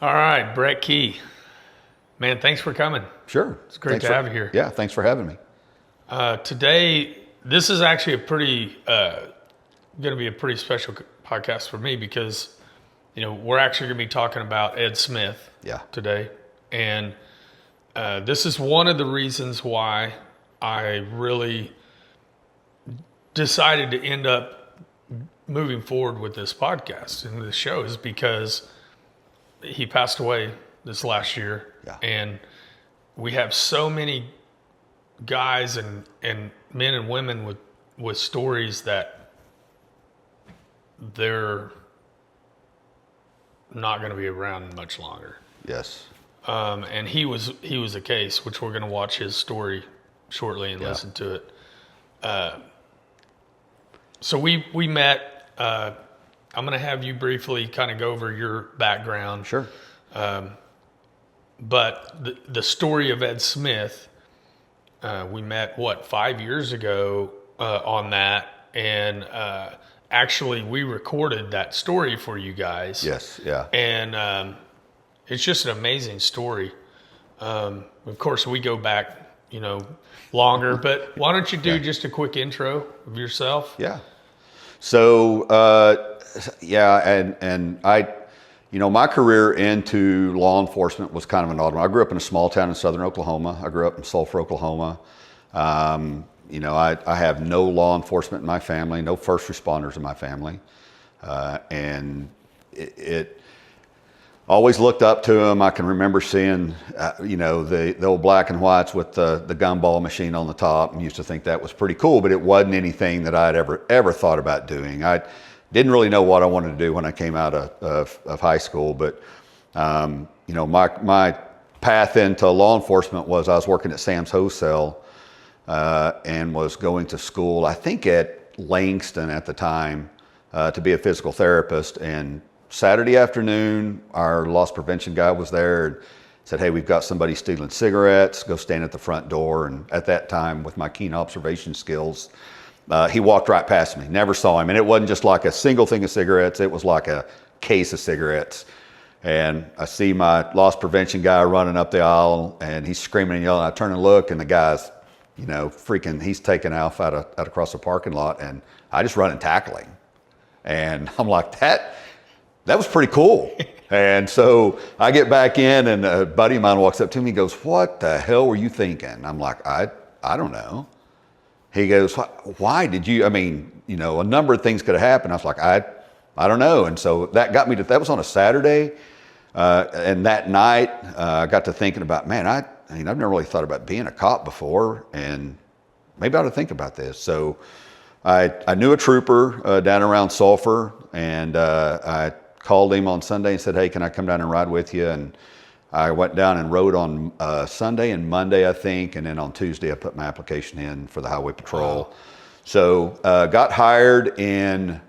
All right, Brett Key. Man, thanks for coming. Sure. It's great to have you here. Yeah, thanks for having me. Today, this is actually going to be a pretty special podcast for me because, we're actually going to be talking about Ed Smith today. And this is one of the reasons why I really decided to end up moving forward with this podcast and this show is because he passed away this last year. Yeah. And we have so many guys and men and women with stories that they're not going to be around much longer. Yes. And he was a case, which we're going to watch his story shortly and listen to it. So we met. I'm going to have you briefly kind of go over your background. Sure. But the story of Ed Smith, we met 5 years ago on that, and actually we recorded that story for you guys. Yes. Yeah. And it's just an amazing story. Of course, we go back, longer. But why don't you do just a quick intro of yourself? Yeah. So and I. My career into law enforcement was kind of an odd one. I grew up in a small town in southern Oklahoma. I grew up in Sulphur, Oklahoma. I have no law enforcement in my family, no first responders in my family. And it always looked up to them. I can remember seeing, the old black and whites with the gumball machine on the top, and used to think that was pretty cool, but it wasn't anything that I'd ever thought about doing. I didn't really know what I wanted to do when I came out of high school, but my path into law enforcement was I was working at Sam's Wholesale and was going to school, I think at Langston at the time, to be a physical therapist. And Saturday afternoon, our loss prevention guy was there and said, "Hey, we've got somebody stealing cigarettes. Go stand at the front door." And at that time, with my keen observation skills, he walked right past me, never saw him. And it wasn't just like a single thing of cigarettes, it was like a case of cigarettes. And I see my loss prevention guy running up the aisle, and he's screaming and yelling. I turn and look, and the guy's, freaking, he's taking off out across the parking lot, and I just run and tackle him. And I'm like, that was pretty cool. And so I get back in, and a buddy of mine walks up to me and goes, "What the hell were you thinking?" I'm like, I don't know. He goes, "Why did you?" A number of things could have happened. I was like, I don't know. And so that got me that was on a Saturday. And that night, I got to thinking about, I've never really thought about being a cop before, and maybe I ought to think about this. So I knew a trooper down around Sulphur, and I called him on Sunday and said, "Hey, can I come down and ride with you?" And I went down and rode on Sunday and Monday, I think, and then on Tuesday I put my application in for the highway patrol. Wow. So got hired in,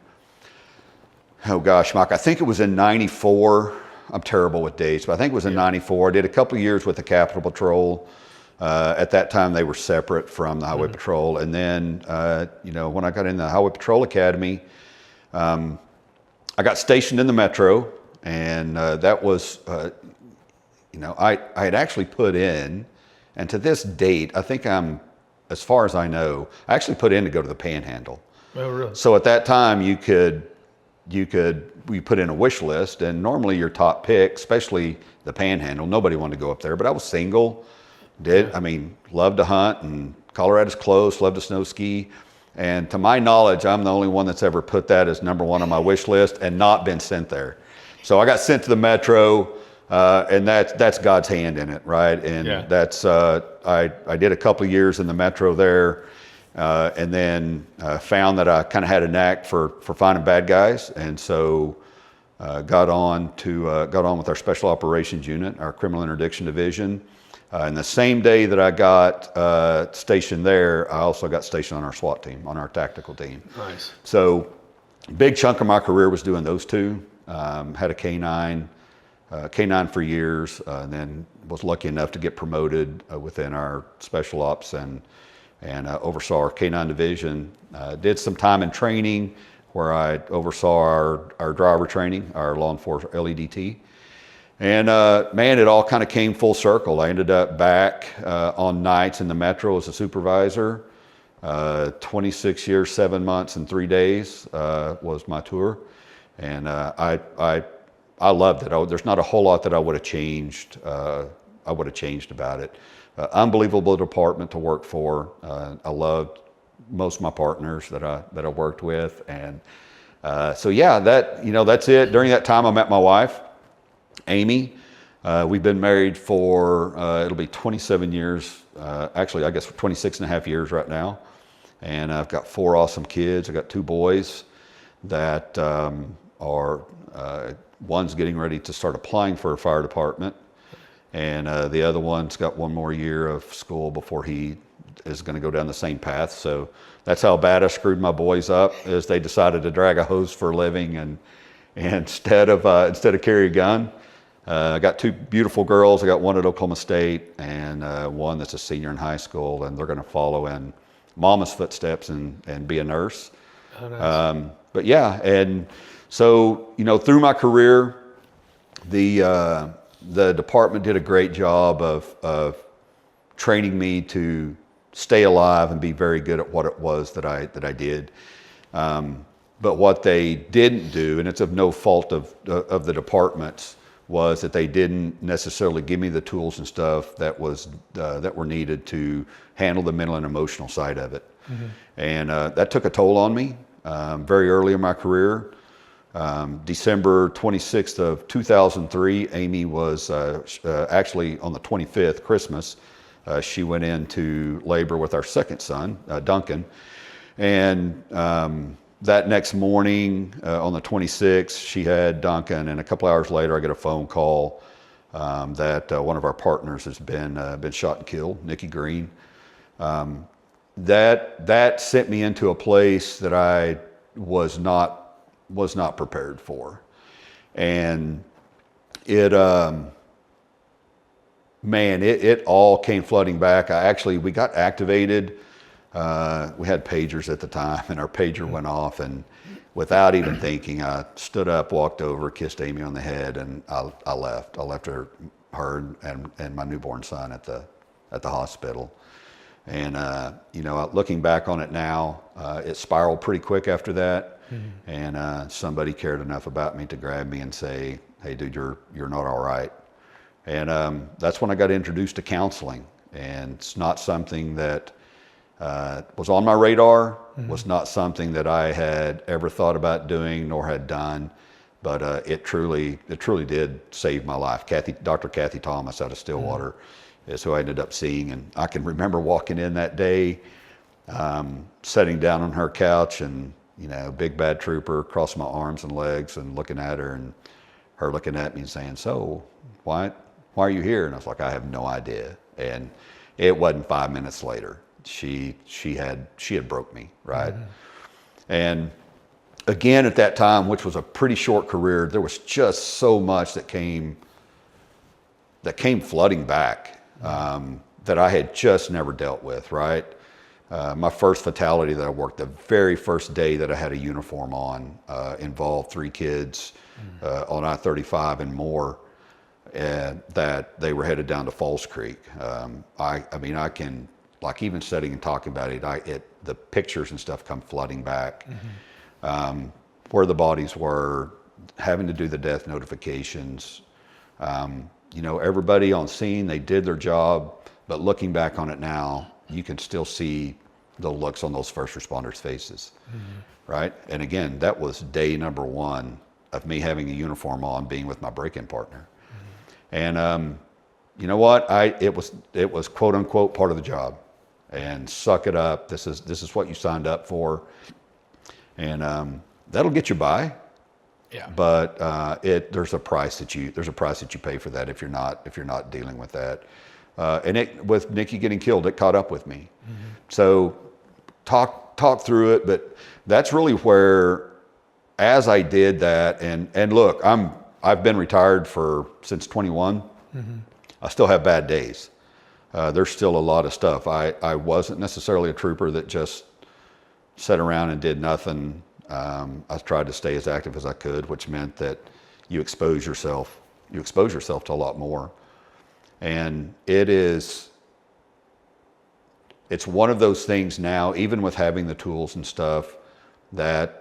Mike, I think it was in 94. I'm terrible with dates, but I think it was in 94. I did a couple of years with the Capitol Patrol. At that time, they were separate from the Highway Patrol. And then, when I got in the Highway Patrol Academy, I got stationed in the Metro, and that was... I had actually put in, and to this date, I think as far as I know, I actually put in to go to the Panhandle. Oh, really? So at that time, we put in a wish list, and normally your top pick, especially the Panhandle, nobody wanted to go up there, but I was single, loved to hunt, and Colorado's close, loved to snow ski. And to my knowledge, I'm the only one that's ever put that as number one on my wish list and not been sent there. So I got sent to the Metro. And that's God's hand in it, right? And that's I did a couple of years in the Metro there, and then found that I kind of had a knack for finding bad guys, and so got on with our Special Operations Unit, our Criminal Interdiction Division. And the same day that I got stationed there, I also got stationed on our SWAT team, on our tactical team. Nice. So, big chunk of my career was doing those two. Had a K-9 for years, and then was lucky enough to get promoted within our special ops and oversaw our K-9 division. Did some time in training where I oversaw our driver training, our law enforcement LEDT, And man, it all kind of came full circle. I ended up back on nights in the Metro as a supervisor. 26 years, 7 months, and 3 days was my tour. And I loved it. There's not a whole lot that I would have changed. About it. Unbelievable department to work for. I loved most of my partners that I worked with, and so yeah, that's it. During that time, I met my wife, Amy. We've been married for it'll be 27 years. Actually, I guess 26 and a half years right now, and I've got 4 awesome kids. I got 2 boys that are one's getting ready to start applying for a fire department, and the other one's got 1 more year of school before he is going to go down the same path. So that's how bad I screwed my boys up, is they decided to drag a hose for a living, and instead of carry a gun. I got 2 beautiful girls. I got one at Oklahoma State and one that's a senior in high school, and they're going to follow in Mama's footsteps and be a nurse. Oh, nice. But yeah, and so through my career, the department did a great job of training me to stay alive and be very good at what it was that I did. But what they didn't do, and it's of no fault of the departments, was that they didn't necessarily give me the tools and stuff that were needed to handle the mental and emotional side of it. Mm-hmm. And that took a toll on me very early in my career. December 26th of 2003, Amy was actually on the 25th, Christmas, she went into labor with our second son, Duncan. And that next morning, on the 26th, she had Duncan, and a couple hours later, I get a phone call that one of our partners has been shot and killed, Nikki Green. That sent me into a place that I was not prepared for, and it all came flooding back. We got activated. We had pagers at the time, and our pager went off, and without even thinking, I stood up, walked over, kissed Amy on the head, and I left. I left her and my newborn son at the hospital. And looking back on it now, it spiraled pretty quick after that. Mm-hmm. And somebody cared enough about me to grab me and say, "Hey, dude, you're not all right." And that's when I got introduced to counseling, and it's not something that was on my radar. Mm-hmm. Was not something that I had ever thought about doing nor had done, but it truly did save my life. Dr. Kathy Thomas out of Stillwater is who I ended up seeing, and I can remember walking in that day, sitting down on her couch, and big bad trooper, crossing my arms and legs and looking at her, and her looking at me and saying, "So why are you here?" And I was like, "I have no idea." And it wasn't 5 minutes later, she had broke me, right? Mm-hmm. And again, at that time, which was a pretty short career, there was just so much that came flooding back, that I had just never dealt with, right? My first fatality that I worked, the very first day that I had a uniform on, involved 3 kids on I-35 and more, and that they were headed down to Falls Creek. I can, like, even sitting and talking about it, the pictures and stuff come flooding back. Mm-hmm. Where the bodies were, having to do the death notifications. Everybody on scene, they did their job, but looking back on it now, you can still see the looks on those first responders' faces, right? And again, that was day number 1 of me having a uniform on, being with my break-in partner. And you know what? It was quote unquote part of the job, and suck it up. This is what you signed up for, and that'll get you by. Yeah. But there's a price that you pay for that if you're not dealing with that. And with Nikki getting killed, it caught up with me. Mm-hmm. So talk through it, but that's really where, as I did that, and look, I've been retired since 21. Mm-hmm. I still have bad days. There's still a lot of stuff. I wasn't necessarily a trooper that just sat around and did nothing. I tried to stay as active as I could, which meant that you expose yourself you expose yourself to a lot more. And it's one of those things now, even with having the tools and stuff, that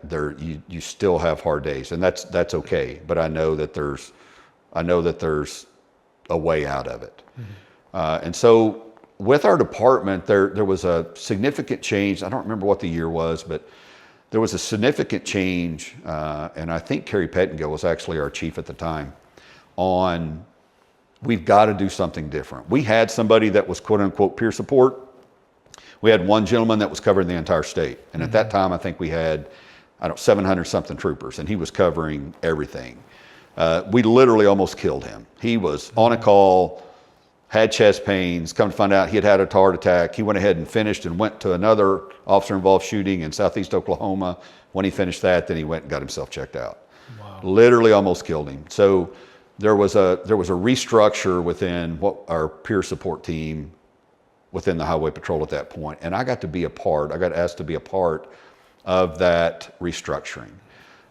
you still have hard days, and that's okay. But I know that there's a way out of it. And so with our department, there was a significant change. I don't remember what the year was, but there was a significant change, and I think Kerry Pettingill was actually our chief at the time, on we've got to do something different. We had somebody that was quote unquote peer support. We had one gentleman that was covering the entire state. And at that time, I think we had, 700 something troopers, and he was covering everything. We literally almost killed him. He was on a call, had chest pains, come to find out he had had a heart attack. He went ahead and finished and went to another officer-involved shooting in southeast Oklahoma. When he finished that, then he went and got himself checked out. Wow. Literally almost killed him. So there was a restructure within our peer support team within the Highway Patrol at that point. And I got asked to be a part of that restructuring.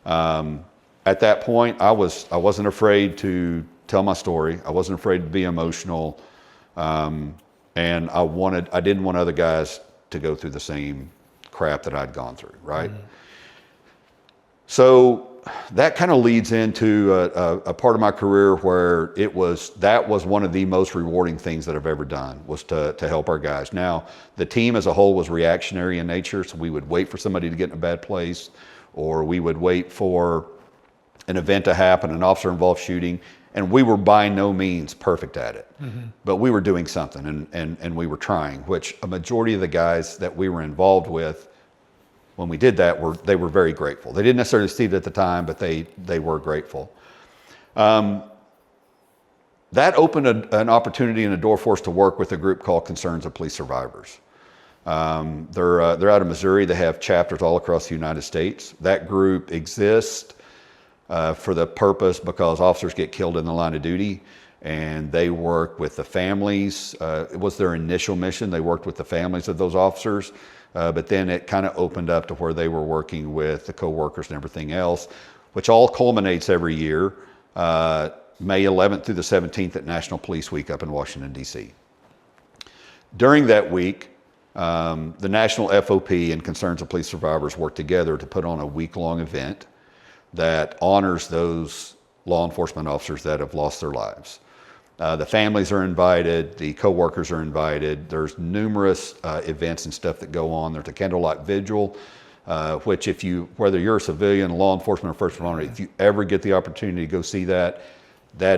At that point, I wasn't afraid to tell my story. I wasn't afraid to be emotional. And I didn't want other guys to go through the same crap that I'd gone through, right? Mm-hmm. So that kind of leads into a part of my career where that was one of the most rewarding things that I've ever done, was to help our guys. Now, the team as a whole was reactionary in nature, so we would wait for somebody to get in a bad place, or we would wait for an event to happen, an officer-involved shooting, and we were by no means perfect at it. Mm-hmm. But we were doing something, and we were trying, which a majority of the guys that we were involved with when we did that, they were very grateful. They didn't necessarily see it at the time, but they were grateful. That opened an opportunity and a door for us to work with a group called Concerns of Police Survivors. They're out of Missouri. They have chapters all across the United States. That group exists for the purpose because officers get killed in the line of duty, and they work with the families. It was their initial mission. They worked with the families of those officers. But then it kind of opened up to where they were working with the co-workers and everything else, which all culminates every year, May 11th through the 17th at National Police Week up in Washington, D.C. During that week, the National FOP and Concerns of Police Survivors work together to put on a week-long event that honors those law enforcement officers that have lost their lives. The families are invited, the co-workers are invited. There's numerous events and stuff that go on. There's a candlelight vigil, which whether you're a civilian, law enforcement, or first responder, if you ever get the opportunity to go see that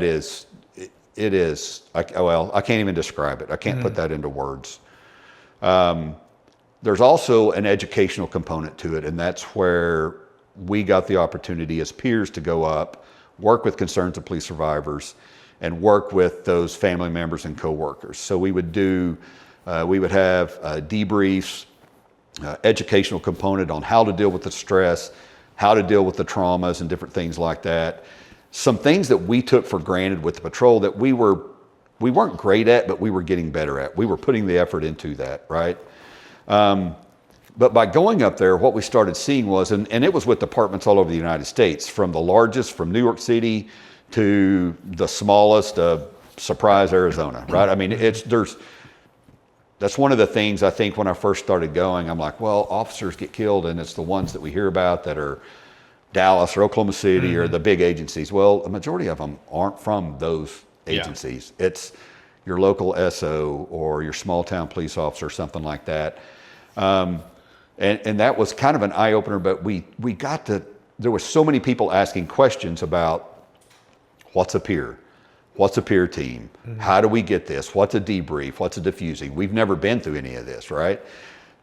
is, I can't even describe it. I can't put that into words. There's also an educational component to it, and that's where we got the opportunity as peers to go up, work with Concerns of Police Survivors, and work with those family members and co-workers. So we would have debriefs, educational component on how to deal with the stress, how to deal with the traumas and different things like that. Some things that we took for granted with the patrol that we weren't great at, but we were getting better at. We were putting the effort into that, right? But by going up there, what we started seeing was, and it was with departments all over the United States, from the largest, from New York City, to the smallest of Surprise, Arizona, right? I mean, that's one of the things I think when I first started going, I'm like, well, officers get killed, and it's the ones that we hear about that are Dallas or Oklahoma City or the big agencies. Well, a majority of them aren't from those agencies. Yeah. It's your local SO or your small town police officer, something like that. And that was kind of an eye opener, but there were so many people asking questions about, what's a peer? What's a peer team? Mm-hmm. How do we get this? What's a debrief? What's a diffusing? We've never been through any of this, right?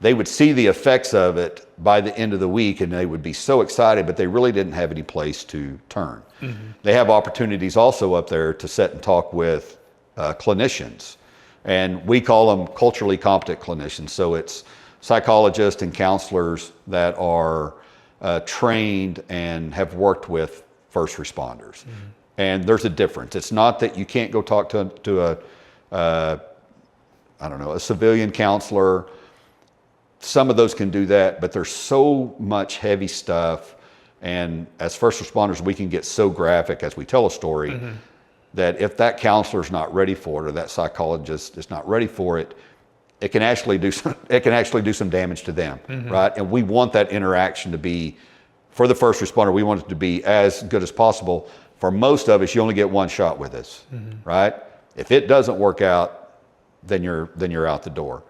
They would see the effects of it by the end of the week, and they would be so excited, but they really didn't have any place to turn. Mm-hmm. They have opportunities also up there to sit and talk with clinicians, and we call them culturally competent clinicians. So it's psychologists and counselors that are trained and have worked with first responders. Mm-hmm. And there's a difference. It's not that you can't go talk to a civilian counselor. Some of those can do that, but there's so much heavy stuff. And as first responders, we can get so graphic as we tell a story that if that counselor's not ready for it or that psychologist is not ready for it, it can actually do some damage to them, right? And we want that interaction to be, for the first responder, we want it to be as good as possible. For most of us, you only get one shot with us, right? If it doesn't work out, then you're out the door.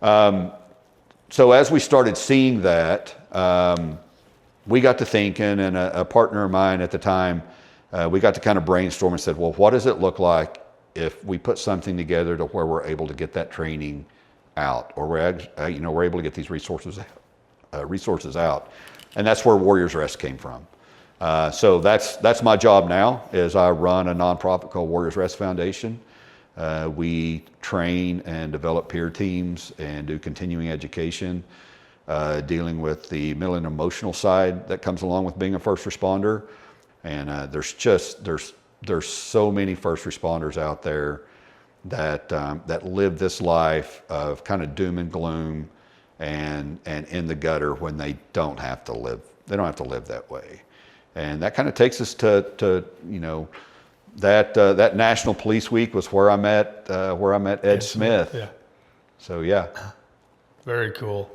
So as we started seeing that, we got to thinking, and a partner of mine at the time, we got to kind of brainstorm and said, well, what does it look like if we put something together to where we're able to get that training out, or we're able to get these resources out, and that's where Warriors Rest came from. So that's my job now, is I run a nonprofit called Warriors Rest Foundation. We train and develop peer teams and do continuing education, dealing with the mental and emotional side that comes along with being a first responder. And there's so many first responders out there that live this life of kind of doom and gloom and in the gutter when they don't have to live. They don't have to live that way. And that kind of takes us to that National Police Week was where I met Ed Smith. Yeah. So yeah. Very cool.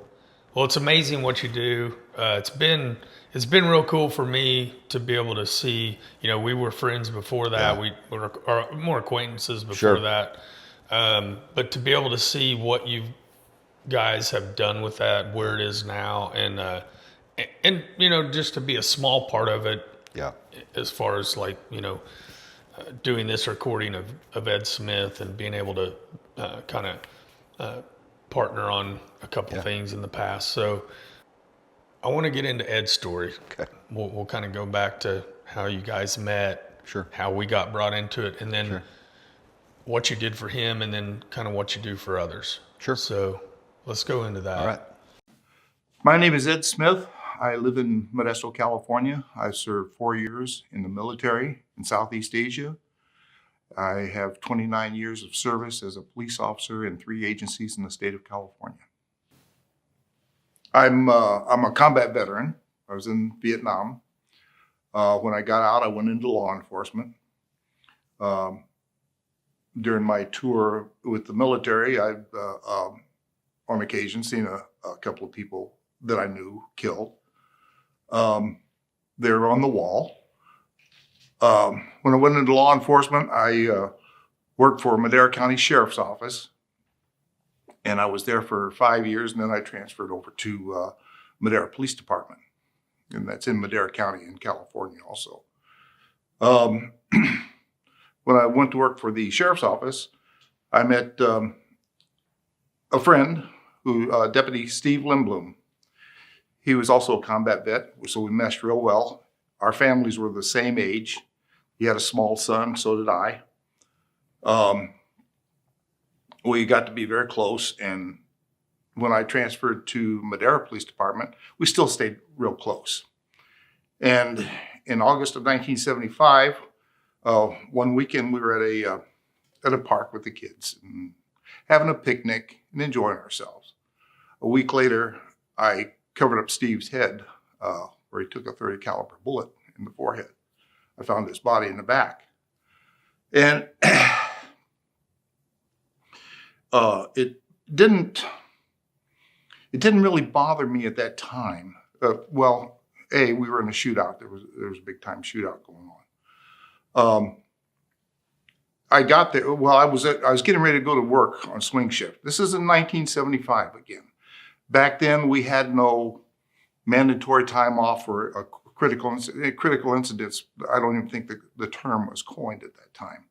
Well, it's amazing what you do. It's been real cool for me to be able to see. We were friends before that. Yeah. We were more acquaintances before that. But to be able to see what you guys have done with that, where it is now, and just to be a small part of it. Yeah. As far as doing this recording of Ed Smith and being able to kind of partner on a couple things in the past. So I want to get into Ed's story. Okay. We'll kind of go back to how you guys met, how we got brought into it, and then what you did for him, and then kind of what you do for others. Sure. So let's go into that. All right. My name is Ed Smith. I live in Modesto, California. I served 4 years in the military in Southeast Asia. I have 29 years of service as a police officer in 3 agencies in the state of California. I'm a combat veteran. I was in Vietnam. When I got out, I went into law enforcement. During my tour with the military, I've on occasion seen a couple of people that I knew killed. They were on the wall. When I went into law enforcement, I worked for Madera County Sheriff's Office, and I was there for 5 years, and then I transferred over to Madera Police Department, and that's in Madera County in California also. When I went to work for the Sheriff's Office, I met a friend, Deputy Steve Lindblom. He was also a combat vet, so we meshed real well. Our families were the same age. He had a small son, so did I. We got to be very close, and when I transferred to Madera Police Department, we still stayed real close. And in August of 1975, one weekend we were at a park with the kids, and having a picnic and enjoying ourselves. A week later, I covered up Steve's head where he took a .30 caliber bullet in the forehead. I found his body in the back. And it didn't really bother me at that time. We were in a shootout. There was a big time shootout going on. I got there. Well, I was getting ready to go to work on swing shift. This is in 1975 again. Back then, we had no mandatory time off for critical incidents. I don't even think the term was coined at that time.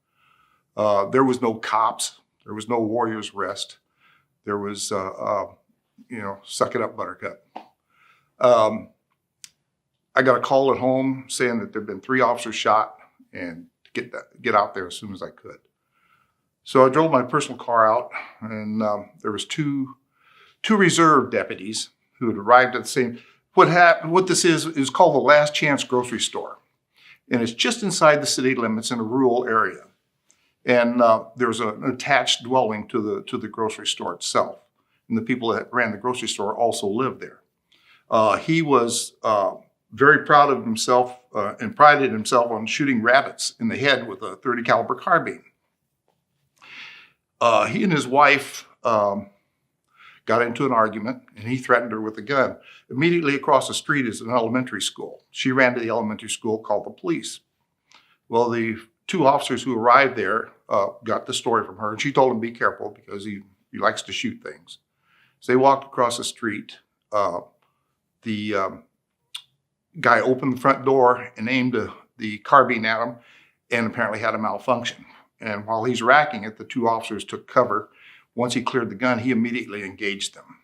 There was no cops. There was no Warriors Rest. There was, suck it up, buttercup. I got a call at home saying that there'd been 3 officers shot and get out there as soon as I could. So I drove my personal car out, and there was two reserve deputies who had arrived at the same. What this is called the Last Chance Grocery Store, and it's just inside the city limits in a rural area. And there's an attached dwelling to the grocery store itself, and the people that ran the grocery store also lived there. He was very proud of himself and prided himself on shooting rabbits in the head with a .30 caliber carbine. He and his wife got into an argument, and he threatened her with a gun. Immediately across the street is an elementary school. She ran to the elementary school, called the police. Well, the 2 officers who arrived there got the story from her, and she told him, be careful, because he likes to shoot things. So they walked across the street. The guy opened the front door and aimed the carbine at him, and apparently had a malfunction. And while he's racking it, the 2 officers took cover. Once he cleared the gun, he immediately engaged them,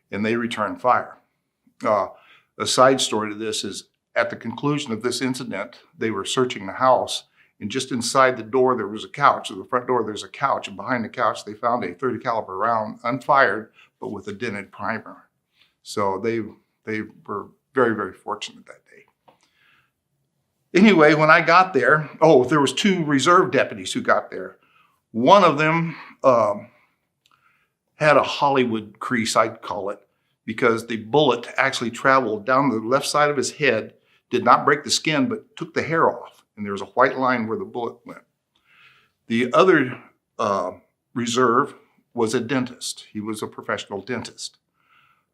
and they returned fire. A side story to this is, at the conclusion of this incident, they were searching the house, and just inside the door there was a couch. At the front door there's a couch, and behind the couch they found a .30 caliber round, unfired, but with a dented primer. So they were very, very fortunate that day. Anyway, when I got there, there was 2 reserve deputies who got there. One of them had a Hollywood crease, I'd call it, because the bullet actually traveled down the left side of his head, did not break the skin, but took the hair off. And there was a white line where the bullet went. The other reserve was a dentist. He was a professional dentist.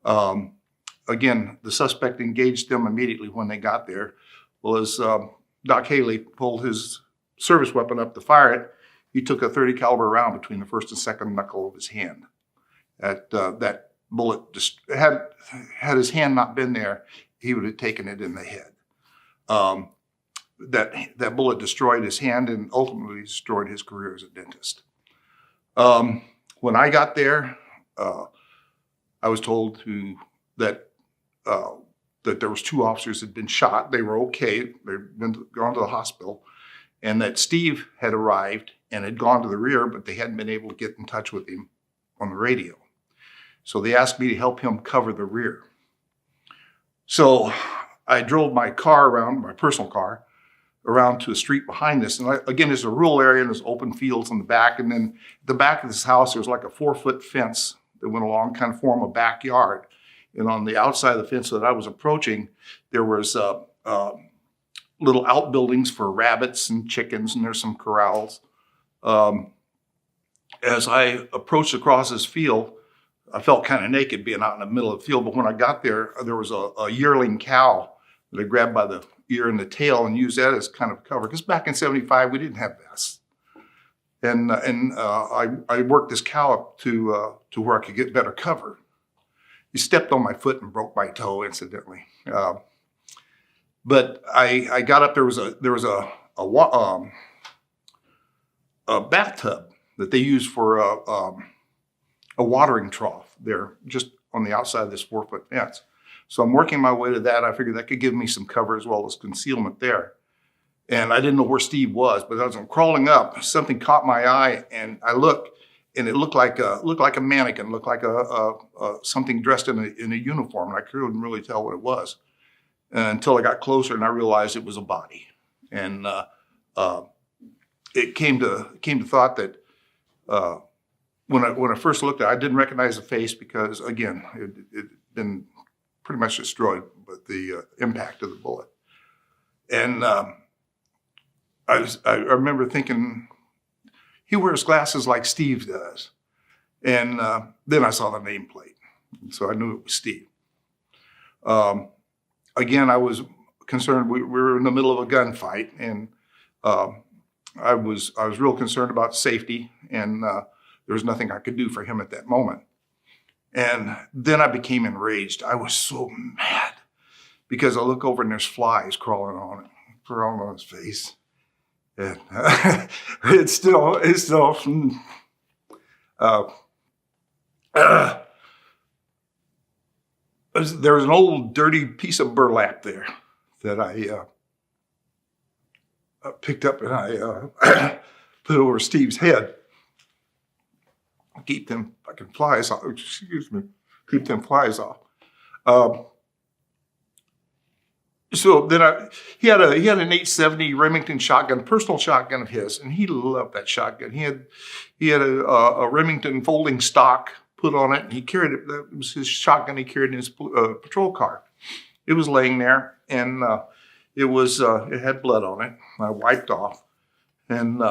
Again, the suspect engaged them immediately when they got there. Well, as Doc Haley pulled his service weapon up to fire it, he took a .30 caliber round between the first and second knuckle of his hand. That bullet just had his hand not been there, he would have taken it in the head. That bullet destroyed his hand and ultimately destroyed his career as a dentist. When I got there, I was told that there was 2 officers that had been shot. They were okay. They'd gone to the hospital, and that Steve had arrived and had gone to the rear, but they hadn't been able to get in touch with him on the radio. So they asked me to help him cover the rear. So I drove my car around, my personal car, around to a street behind this. And again, there's a rural area and there's open fields in the back. And then at the back of this house, there was like a 4-foot fence that went along, kind of form a backyard. And on the outside of the fence that I was approaching, there was little outbuildings for rabbits and chickens, and there's some corrals. As I approached across this field, I felt kind of naked being out in the middle of the field. But when I got there, there was a yearling cow that I grabbed by the ear and the tail and used that as kind of cover. Because back in '75, we didn't have vests. And I worked this cow up to where I could get better cover. He stepped on my foot and broke my toe, incidentally. But I got up. There was a bathtub that they used for a watering trough there, just on the outside of this 4-foot fence. So I'm working my way to that. I figured that could give me some cover as well as concealment there. And I didn't know where Steve was, but as I'm crawling up, something caught my eye, and I looked, and it looked like a mannequin, looked like something dressed in a uniform, and I couldn't really tell what it was until I got closer, and I realized it was a body. And it came to thought that when I first looked at it, I didn't recognize the face because, again, it had been pretty much destroyed with the impact of the bullet. And I remember thinking, he wears glasses like Steve does. And then I saw the nameplate, so I knew it was Steve. Again, I was concerned. We were in the middle of a gunfight, and I was real concerned about safety, and there was nothing I could do for him at that moment. And then I became enraged. I was so mad because I look over and there's flies crawling on his face. And it's still there was an old dirty piece of burlap there that I picked up and I put it over Steve's head. Keep them fucking flies off. Excuse me. Keep them flies off. So then he had an 870 Remington shotgun, personal shotgun of his, and he loved that shotgun. He had a Remington folding stock put on it, and he carried it. That was his shotgun he carried in his patrol car. It was laying there, and it had blood on it. I wiped off, and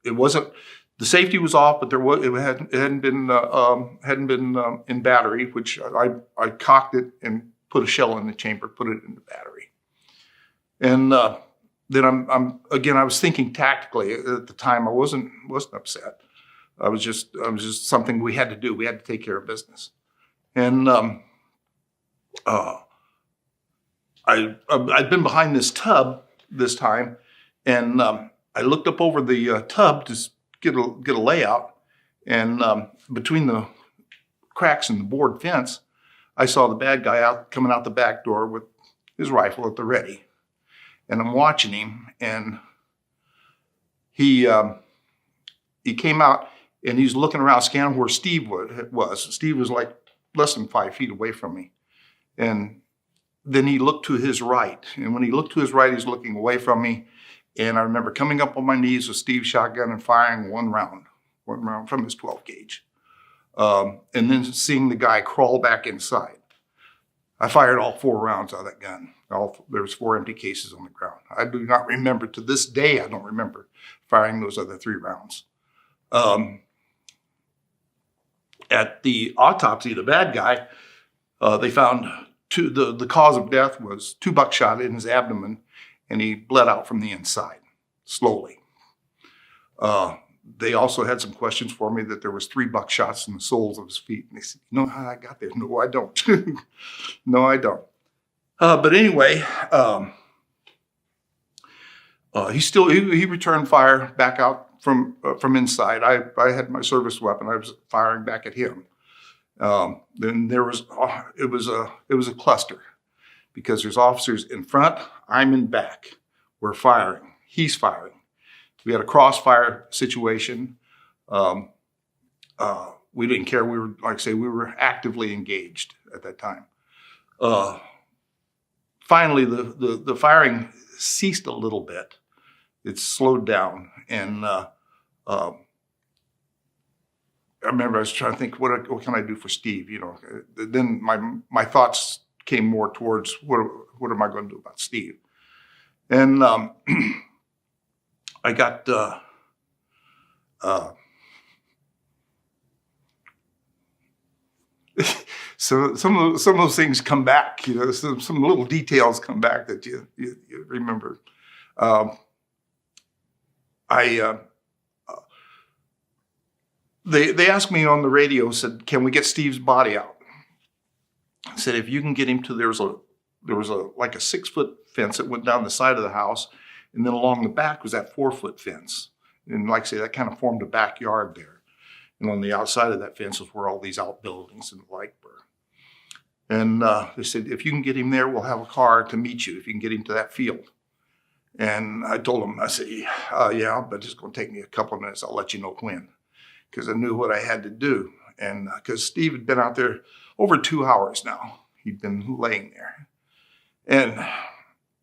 it wasn't. The safety was off, but it hadn't been in battery, which I cocked it and put a shell in the chamber, put it in the battery, and then I was thinking tactically at the time. I wasn't upset. I was just something we had to do. We had to take care of business, and I'd been behind this tub this time, and I looked up over the tub to get a layout, and between the cracks in the board fence, I saw the bad guy coming out the back door with his rifle at the ready, and I'm watching him, and he came out and he's looking around, scanning where Steve was. Steve was like less than 5 feet away from me, and then he looked to his right, and when he looked to his right, he's looking away from me. And I remember coming up on my knees with Steve's shotgun and firing one round from his 12 gauge. And then seeing the guy crawl back inside. I fired all 4 rounds out of that gun. There was 4 empty cases on the ground. I do not remember, to this day, I don't remember firing those other 3 rounds. At the autopsy, the bad guy, they found the cause of death was 2 buckshot in his abdomen, and he bled out from the inside, slowly. They also had some questions for me that there was 3 buckshots in the soles of his feet. And they said, "You know how I got there?" No, I don't. No, I don't. But anyway, he returned fire back out from inside. I had my service weapon. I was firing back at him. Then it was a cluster, because there's officers in front, I'm in back. We're firing. He's firing. We had a crossfire situation. We didn't care. We were, like I say, we were actively engaged at that time. Finally, the firing ceased a little bit. It slowed down, and I remember I was trying to think, what can I do for Steve? You know, then my thoughts came more towards what am I going to do about Steve? And I got so some of those things come back. You know, some little details come back that you remember. They asked me on the radio, said, "Can we get Steve's body out?" I said, "If you can get him to," there was like a 6-foot fence that went down the side of the house, and then along the back was that 4-foot fence. And like I say, that kind of formed a backyard there. And on the outside of that fence was where all these outbuildings and the like were. And they said, "If you can get him there, we'll have a car to meet you if you can get him to that field." And I told him, I said, "Yeah, but it's going to take me a couple of minutes. I'll let you know when." Because I knew what I had to do. And because Steve had been out there over 2 hours now. He'd been laying there. And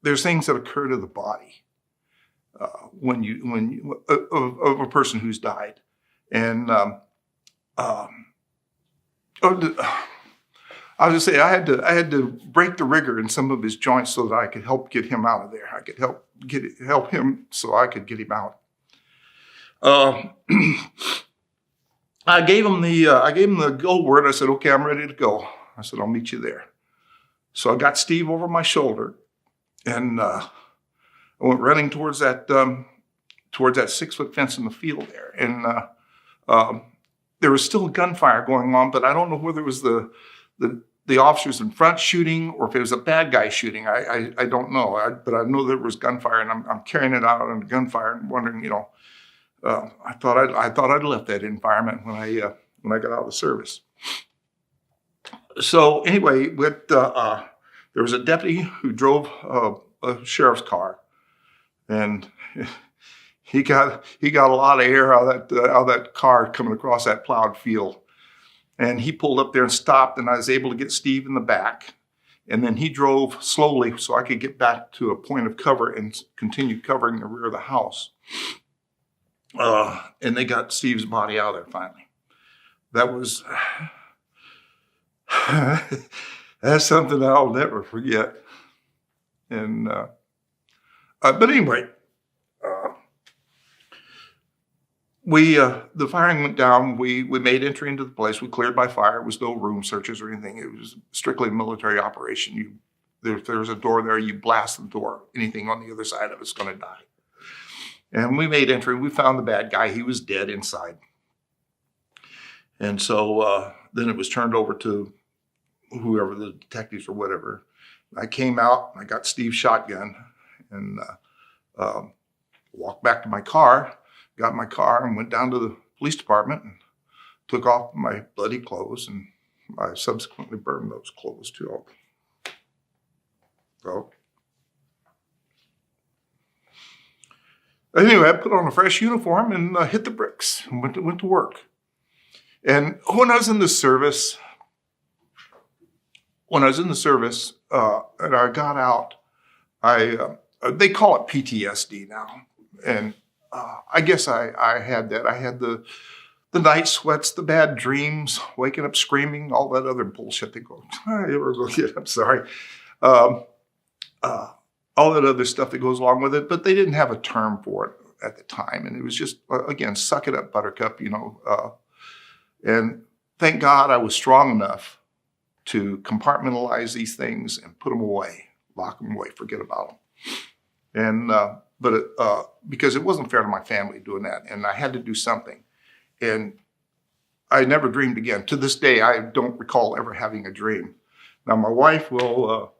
there's things that occur to the body of a person who's died. And I was just saying, I had to break the rigor in some of his joints so that I could help get him out of there. I could help him so I could get him out. I gave him the go word. I said, "Okay, I'm ready to go." I said, "I'll meet you there." So I got Steve over my shoulder, and I went running towards that 6-foot fence in the field there. And there was still gunfire going on, but I don't know whether it was the officers in front shooting or if it was a bad guy shooting. I don't know. But I know there was gunfire, and I'm carrying it out on the gunfire and wondering, you know, I thought I'd left that environment when I got out of the service. So anyway, there was a deputy who drove a sheriff's car, and he got a lot of air out of that car coming across that plowed field. And he pulled up there and stopped, and I was able to get Steve in the back. And then he drove slowly so I could get back to a point of cover and continue covering the rear of the house. And they got Steve's body out of there finally. That was, that's something I'll never forget. And but anyway, the firing went down. We made entry into the place. We cleared by fire. It was no room searches or anything. It was strictly a military operation. If there's a door there, you blast the door. Anything on the other side of it's going to die. And we made entry. We found the bad guy. He was dead inside. And so then it was turned over to whoever, the detectives or whatever. I came out. I got Steve's shotgun and walked back to my car. Got in my car and went down to the police department and took off my bloody clothes, and I subsequently burned those clothes too. So anyway, I put on a fresh uniform and hit the bricks and went to work. And when I was in the service, and I got out, they call it PTSD now, and I guess I had that. I had the night sweats, the bad dreams, waking up screaming, all that other bullshit they go, I'm sorry. All that other stuff that goes along with it, but they didn't have a term for it at the time. And it was just, again, suck it up, buttercup, and thank God I was strong enough to compartmentalize these things and put them away, lock them away, forget about them. And, because it wasn't fair to my family doing that, and I had to do something. And I never dreamed again. To this day, I don't recall ever having a dream. Now, my wife will,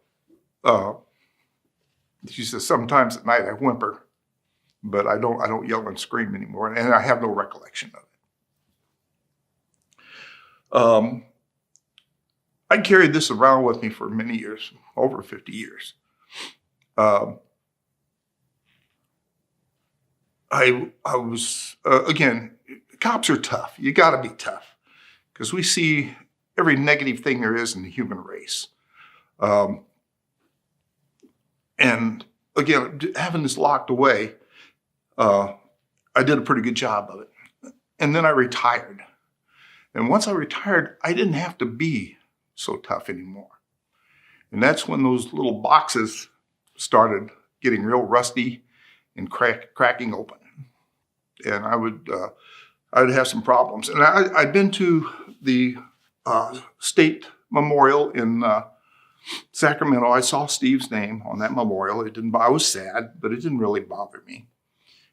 she says, sometimes at night I whimper, but I don't yell and scream anymore, and I have no recollection of it. I carried this around with me for many years, over 50 years. I was, again, cops are tough. You got to be tough because we see every negative thing there is in the human race. And again, having this locked away, I did a pretty good job of it. And then I retired. And once I retired, I didn't have to be so tough anymore. And that's when those little boxes started getting real rusty and cracking open. And I'd have some problems. And I'd been to the state memorial in Sacramento. I saw Steve's name on that memorial. I was sad, but it didn't really bother me.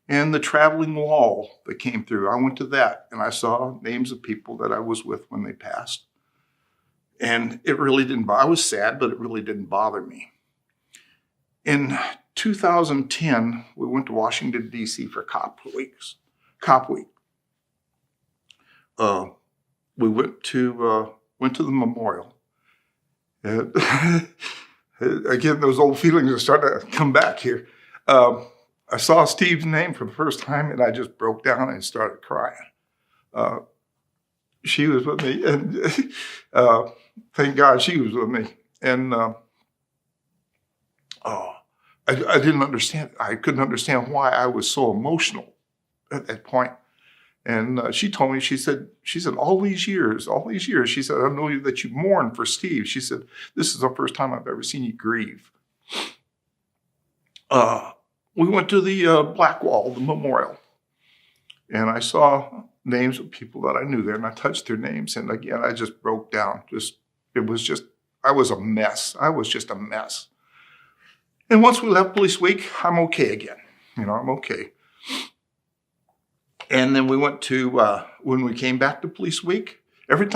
And the traveling wall that came through, I went to that and I saw names of people that I was with when they passed. And it really didn't I was sad, but it really didn't bother me. In 2010, we went to Washington, D.C. for Cop Week. We went to the memorial. And again, those old feelings are starting to come back here. I saw Steve's name for the first time, and I just broke down and started crying. She was with me, and thank God she was with me. And I didn't understand. I couldn't understand why I was so emotional at that point. And she told me, she said, all these years, she said, I know that you mourn for Steve. She said, this is the first time I've ever seen you grieve. We went to the Black Wall, the memorial, and I saw names of people that I knew there, and I touched their names. And again, I just broke down. I was a mess. I was just a mess. And once we left Police Week, I'm okay again. I'm okay. And then we went to, when we came back to Police Week, every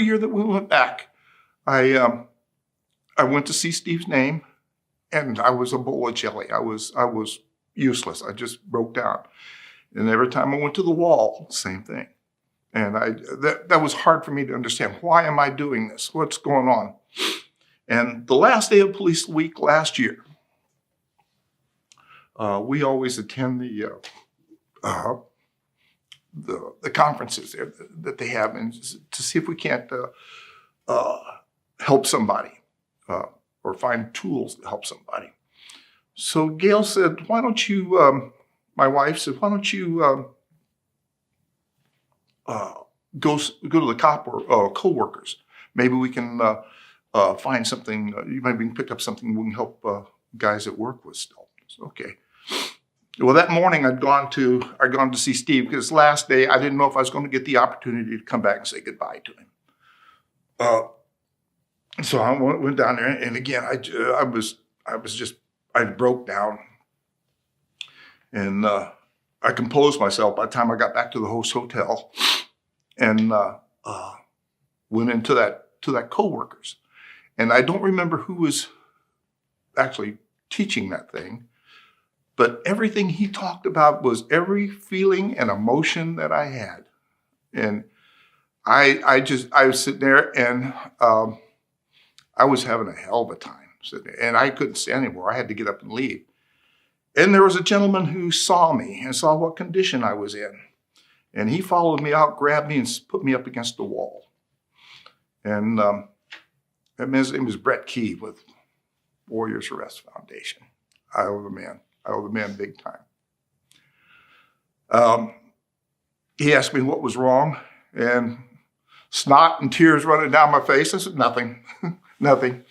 year that we went back, I went to see Steve's name, and I was a bowl of jelly. I was useless. I just broke down. And every time I went to the wall, same thing. And that was hard for me to understand. Why am I doing this? What's going on? And the last day of Police Week last year, we always attend the conferences there that they have, and to see if we can't help somebody or find tools to help somebody. So Gail said, why don't you, my wife said, why don't you go to the cop or co-workers? Maybe we can find something, maybe we can pick up something we can help guys at work was stolen. So, okay. Well, that morning I'd gone to see Steve because last day I didn't know if I was going to get the opportunity to come back and say goodbye to him. So I went down there, and again I broke down, and I composed myself by the time I got back to the host hotel, and went into that coworkers, and I don't remember who was actually teaching that thing. But everything he talked about was every feeling and emotion that I had. And I was sitting there, and I was having a hell of a time sitting there. And I couldn't stand anymore. I had to get up and leave. And there was a gentleman who saw me and saw what condition I was in. And he followed me out, grabbed me, and put me up against the wall. And his name was Brett Key with Warriors Arrest Foundation. I owe the man big time. He asked me what was wrong, and snot and tears running down my face. I said, nothing, nothing.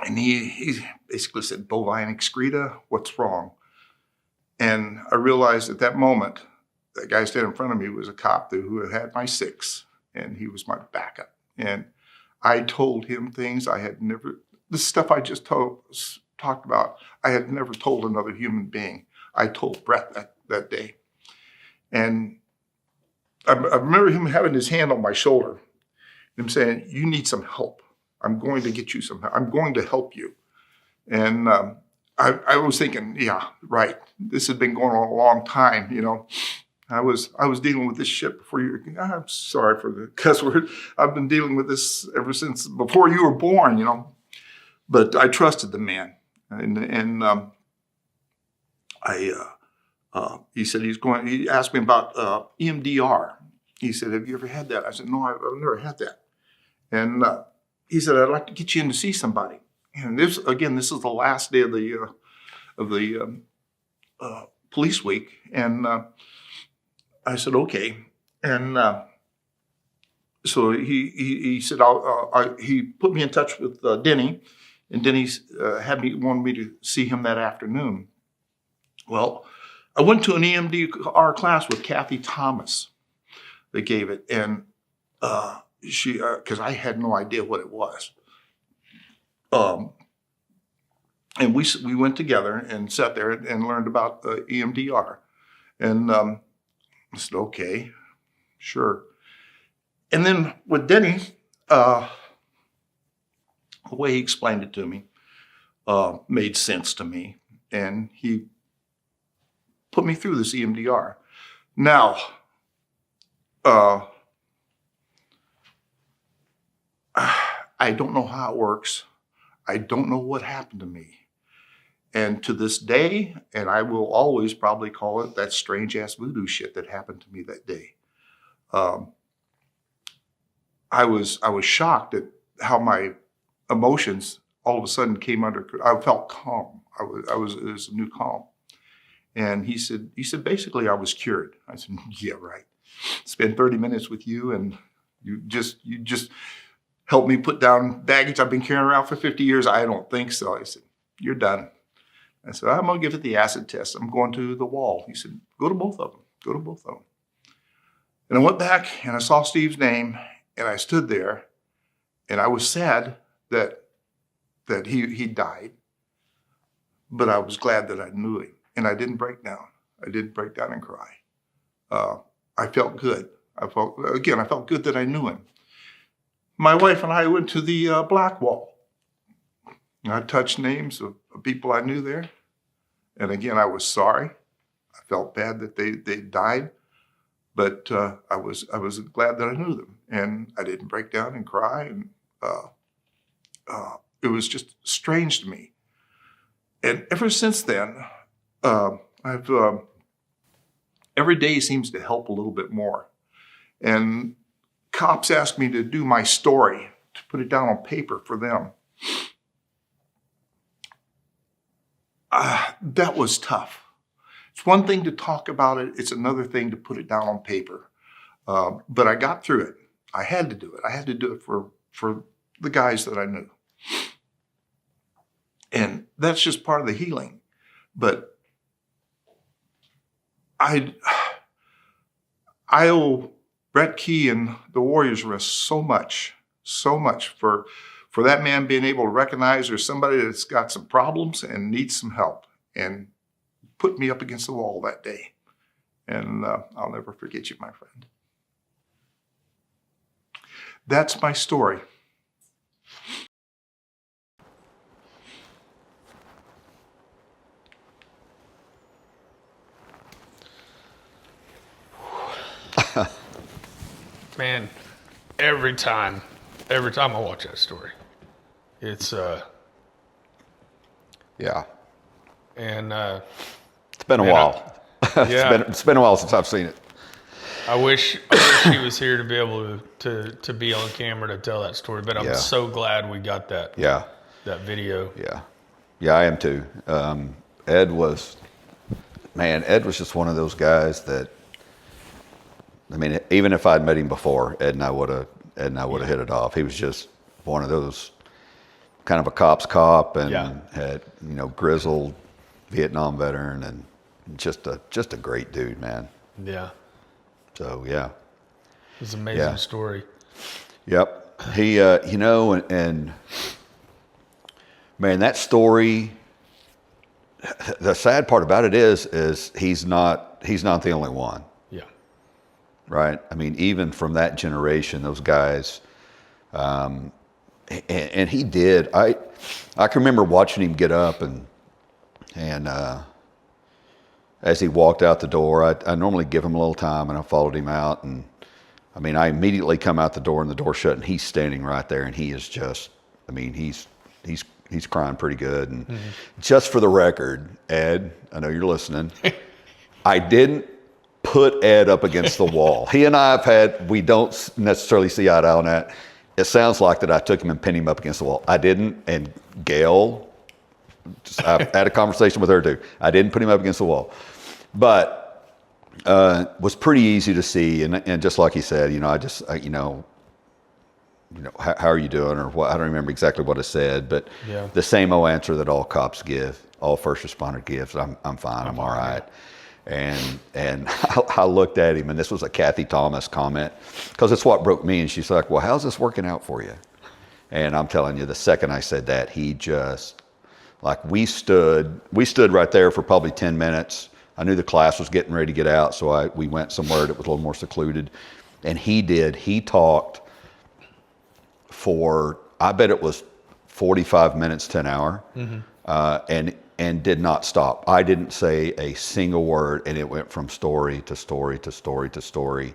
And he basically said, bovine excreta, what's wrong? And I realized at that moment, the guy standing in front of me was a cop who had my 6, and he was my backup. And I told him things I had never, the stuff I just talked about, I had never told another human being. I told Brett that day. And I remember him having his hand on my shoulder, him saying, you need some help. I'm going to get you some help. I'm going to help you. And I was thinking, yeah, right. This had been going on a long time, you know. I was dealing with this shit before you. I'm sorry for the cuss word. I've been dealing with this ever since before you were born, you know. But I trusted the man, and he said he asked me about EMDR. He said, have you ever had that? I said, no, I've never had that. And he said, I'd like to get you in to see somebody. And this is the last day of the police week. And I said, okay. And so he said, he put me in touch with Denny, and Denny wanted me to see him that afternoon. Well, I went to an EMDR class with Kathy Thomas. They gave it, and she, because I had no idea what it was. And we went together and sat there and learned about EMDR. And I said, okay, sure. And then with Denny, the way he explained it to me made sense to me. And he put me through this EMDR. Now, I don't know how it works. I don't know what happened to me. And to this day, and I will always probably call it that strange ass voodoo shit that happened to me that day. I was shocked at how my emotions all of a sudden came under. I felt calm. It was a new calm. And he said basically I was cured. I said, yeah, right. Spend 30 minutes with you, and you just helped me put down baggage I've been carrying around for 50 years. I don't think so. I said, you're done. I said, I'm going to give it the acid test. I'm going to the wall. He said, go to both of them. Go to both of them. And I went back and I saw Steve's name, and I stood there, and I was sad that he died, but I was glad that I knew him, and I didn't break down. I didn't break down and cry. I felt good. I felt good that I knew him. My wife and I went to the Black Wall. I touched names of people I knew there. And again, I was sorry. I felt bad that they died, but I was glad that I knew them, and I didn't break down and cry. And it was just strange to me. And ever since then, every day seems to help a little bit more. And cops asked me to do my story, to put it down on paper for them. That was tough. It's one thing to talk about it. It's another thing to put it down on paper. But I got through it. I had to do it. I had to do it for the guys that I knew. And that's just part of the healing. But I owe Brett Key and the Warriors Rest so much for that man being able to recognize there's somebody that's got some problems and needs some help, and put me up against the wall that day. And I'll never forget you, my friend. That's my story. Man, every time I watch that story, it's Yeah. And it's been a while. Yeah. It's been a while since I've seen it. I wish he was here to be able to be on camera to tell that story. But I'm so glad we got that. Yeah. That video. Yeah, I am too. Ed was just one of those guys that, I mean, even if I'd met him before, Ed and I would have hit it off. He was just one of those, kind of a cop's cop, and had, grizzled Vietnam veteran, and just a great dude, man. Yeah. So yeah. It's an amazing story. Yep. He, and man, that story, the sad part about it is he's not the only one. Yeah. Right. I mean, even from that generation, those guys, and he did. I can remember watching him get up and as he walked out the door, I normally give him a little time, and I followed him out, and I mean, I immediately come out the door and the door shut, and he's standing right there, and he is just, I mean, he's crying pretty good. And just for the record, Ed, I know you're listening. I didn't put Ed up against the wall. He and I we don't necessarily see eye to eye on that. It sounds like that I took him and pinned him up against the wall. I didn't, and Gail, I had a conversation with her too. I didn't put him up against the wall. But was pretty easy to see, and just like he said, how are you doing, or what? I don't remember exactly what it said, but the same old answer that all cops give, all first responder gives. I'm fine. I'm all right. And I looked at him, and this was a Kathy Thomas comment, because it's what broke me. And she's like, "Well, how's this working out for you?" And I'm telling you, the second I said that, he just, like, we stood right there for probably 10 minutes. I knew the class was getting ready to get out, so we went somewhere that was a little more secluded. And he talked for, I bet it was 45 minutes to an hour, and did not stop. I didn't say a single word, and it went from story to story to story to story.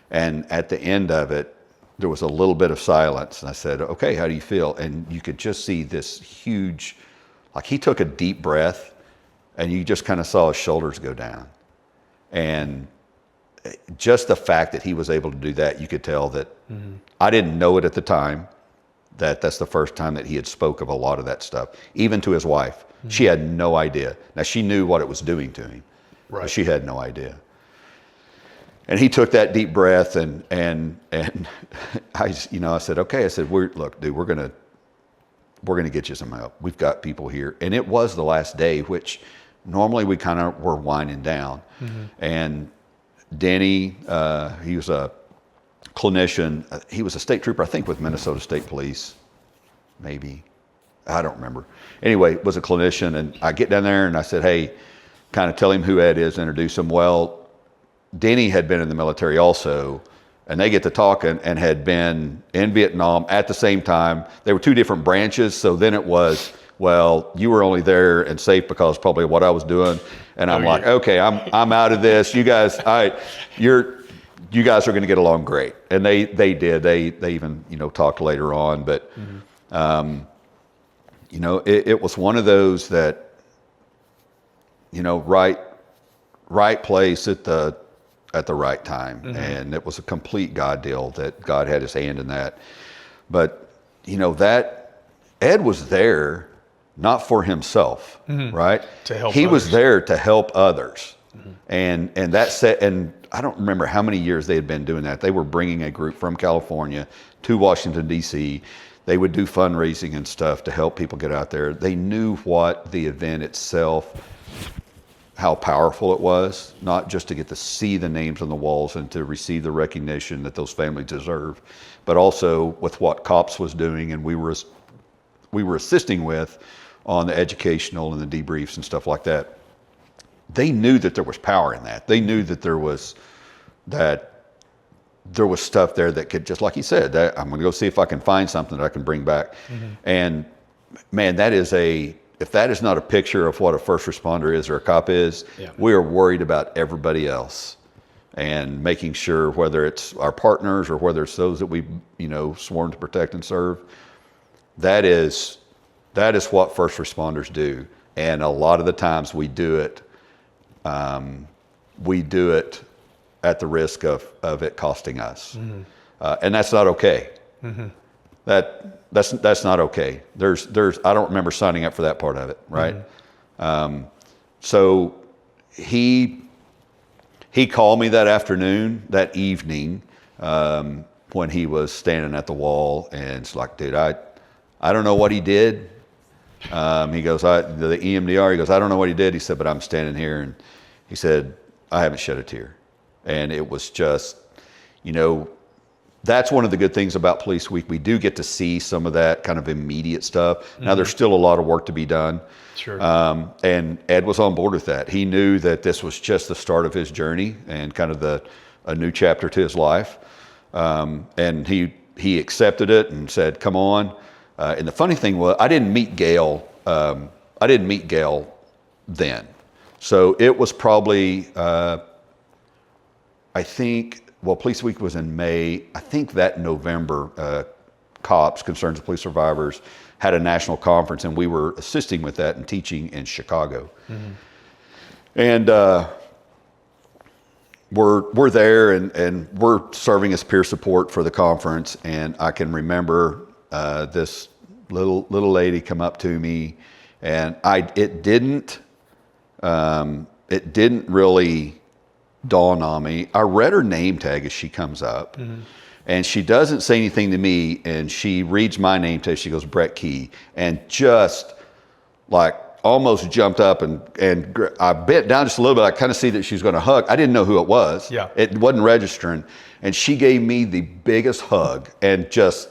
And at the end of it, there was a little bit of silence, and I said, "Okay, how do you feel?" And you could just see this huge, like, he took a deep breath, and you just kind of saw his shoulders go down. And just the fact that he was able to do that, you could tell that, I didn't know it at the time, that's the first time that he had spoke of a lot of that stuff, even to his wife. She had no idea. Now, she knew what it was doing to him, but she had no idea. And he took that deep breath, and I said, "Okay," I said, "Look, dude, we're gonna get you some help. We've got people here." And it was the last day, which normally we kind of were winding down. And Denny, he was a clinician. He was a state trooper, I think, with Minnesota State Police, maybe. I don't remember. Anyway, was a clinician, and I get down there and I said, "Hey," kind of tell him who Ed is, introduce him. Well, Denny had been in the military also, and they get to talking, and had been in Vietnam at the same time. They were two different branches, so then it was, well, you were only there and safe because probably what I was doing. And I'm like, "Okay, I'm out of this. You guys, you guys are going to get along great." And they did. They even talked later on, but it was one of those that, right place at the right time. And it was a complete God deal that God had his hand in that. But, that Ed was there not for himself, right? To help He others. was there to help others. And that set, and I don't remember how many years they had been doing that. They were bringing a group from California to Washington, D.C. They would do fundraising and stuff to help people get out there. They knew what the event itself, how powerful it was, not just to get to see the names on the walls and to receive the recognition that those families deserve, but also with what COPS was doing and we were assisting with on the educational and the debriefs and stuff like that. They knew that there was power in that. They knew that there was stuff there that could, just like you said, that I'm going to go see if I can find something that I can bring back. Mm-hmm. And man, if that is not a picture of what a first responder is or a cop is, we are worried about everybody else and making sure, whether it's our partners or whether it's those that we've, sworn to protect and serve, that is what first responders do. And a lot of the times we do it at the risk of it costing us. Mm-hmm. And that's not okay. Mm-hmm. That's not okay. There's I don't remember signing up for that part of it, right? Mm-hmm. So he called me that evening, when he was standing at the wall, and it's like, dude, I don't know what he did. He goes, the EMDR, he goes, I don't know what he did. He said, but I'm standing here, and he said, I haven't shed a tear. And it was just, that's one of the good things about Police Week. We do get to see some of that kind of immediate stuff. Mm-hmm. Now, there's still a lot of work to be done. Sure. And Ed was on board with that. He knew that this was just the start of his journey and kind of a new chapter to his life. And he accepted it and said, come on. And the funny thing was, I didn't meet Gail then. So it was probably, Police Week was in May. I think that November, COPS, Concerns of Police Survivors, had a national conference, and we were assisting with that and teaching in Chicago. Mm-hmm. And we're there, and we're serving as peer support for the conference. And I can remember this little lady come up to me, and it didn't really dawn on me. I read her name tag as she comes up, mm-hmm. and she doesn't say anything to me, and she reads my name tag. She goes, Brett Key, and just like almost jumped up, and I bent down just a little bit. I kind of see that she's going to hug. I didn't know who it was. Yeah. It wasn't registering, and she gave me the biggest hug and just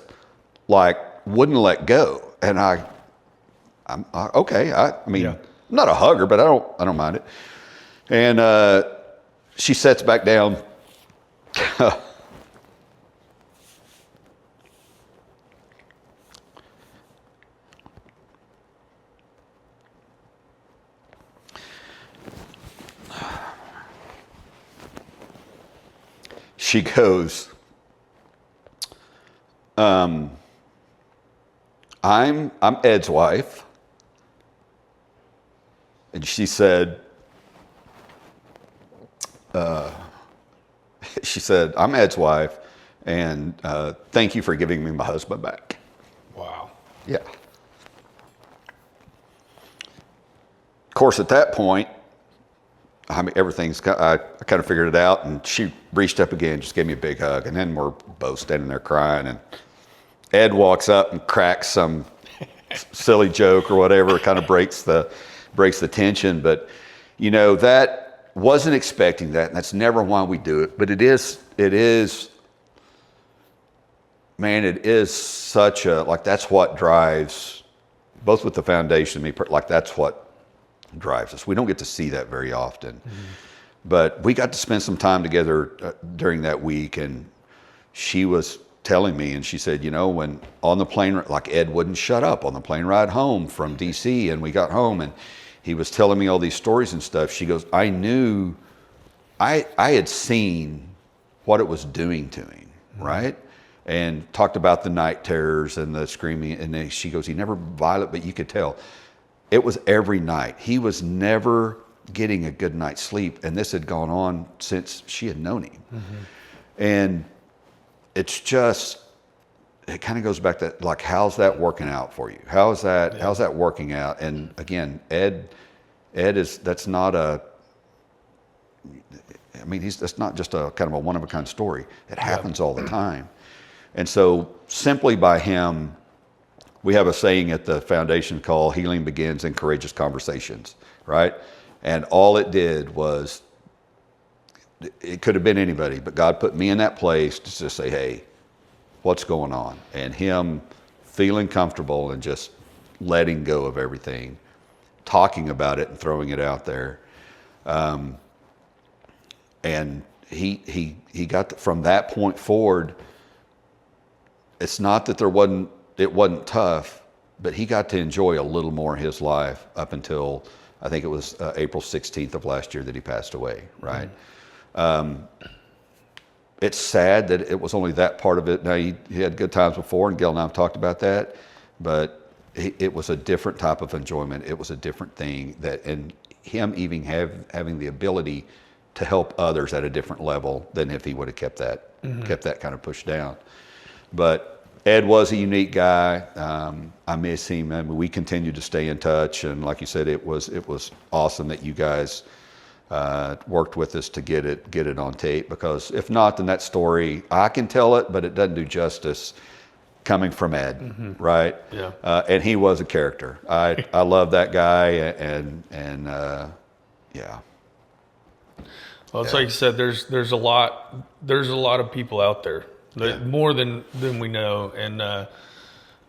like wouldn't let go. And I'm okay. I mean, I'm not a hugger, but I don't mind it. And she sits back down. She goes, I'm Ed's wife. And she said, I'm Ed's wife, and thank you for giving me my husband back. Wow. Yeah. Of course, at that point, I mean, I kind of figured it out, and she reached up again, just gave me a big hug, and then we're both standing there crying, and Ed walks up and cracks some silly joke or whatever, kind of breaks the tension. But that wasn't expecting that, and that's never why we do it. But it is such a, like, that's what drives, both with the foundation and me, like, that's what drives us. We don't get to see that very often. Mm-hmm. But we got to spend some time together during that week, and she was telling me, and she said, when on the plane, like, Ed wouldn't shut up on the plane ride home from DC, and we got home, and he was telling me all these stories and stuff. She goes, I knew, I had seen what it was doing to him, right? And talked about the night terrors and the screaming, and then she goes, he never violent, but you could tell. It was every night. He was never getting a good night's sleep, and this had gone on since she had known him. Mm-hmm. And it's just, it kind of goes back to, like, how's that working out for you? How's that working out? And again, Ed that's not just a kind of a one-of-a-kind story. It happens all the time. And so simply by him we have a saying at the foundation called "Healing begins in courageous conversations," right? And all it did was, it could have been anybody, but God put me in that place to just say, "Hey, what's going on?" And him feeling comfortable and just letting go of everything, talking about it and throwing it out there. And he got from that point forward. It's not that it wasn't tough, but he got to enjoy a little more of his life up until I think it was April 16th of last year that he passed away. Right. It's sad that it was only that part of it. Now he had good times before, and Gail and I have talked about that, but it was a different type of enjoyment. It was a different thing and him even having the ability to help others at a different level than if he would have kept that kind of pushed down. But Ed was a unique guy. I miss him. I mean, we continue to stay in touch, and like you said, it was awesome that you guys worked with us to get it on tape, because if not, then that story, I can tell it, but it doesn't do justice coming from Ed, right? Yeah. And he was a character. I love that guy, and yeah. Well, it's like you said, there's a lot of people out there, more than we know, and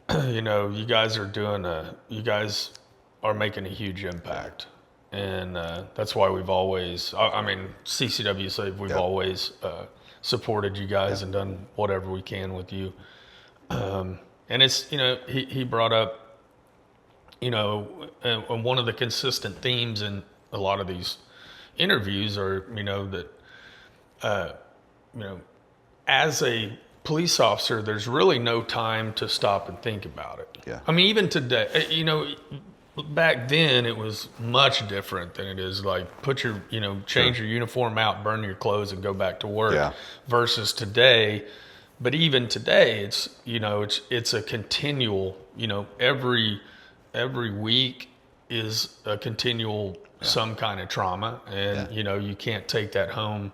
you guys are making a huge impact, and that's why we've always, CCW Save, we've always supported you guys and done whatever we can with you, and it's he brought up and one of the consistent themes in a lot of these interviews are that as a police officer, there's really no time to stop and think about it. Yeah. I mean, even today, back then it was much different than it is. Like, change your uniform out, burn your clothes, and go back to work. Yeah. Versus today, but even today, it's a continual. Every week is a continual some kind of trauma, and you can't take that home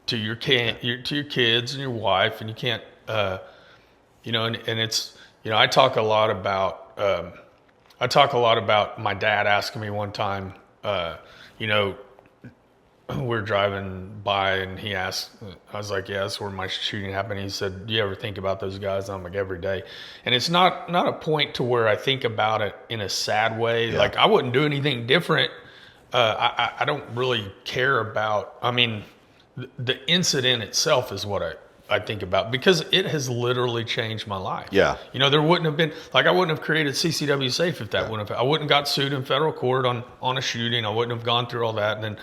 to your kids and your wife, and you can't and it's I talk a lot about my dad asking me one time, we're driving by and he asked, I was like, yeah, that's where my shooting happened. He said, do you ever think about those guys? I'm like, every day. And it's not a point to where I think about it in a sad way. Like, I wouldn't do anything different. I don't really care about, the incident itself is what I think about, because it has literally changed my life. Yeah. There wouldn't have been, I wouldn't have created CCW Safe if that wouldn't have, I wouldn't have got sued in federal court on a shooting. I wouldn't have gone through all that. And then,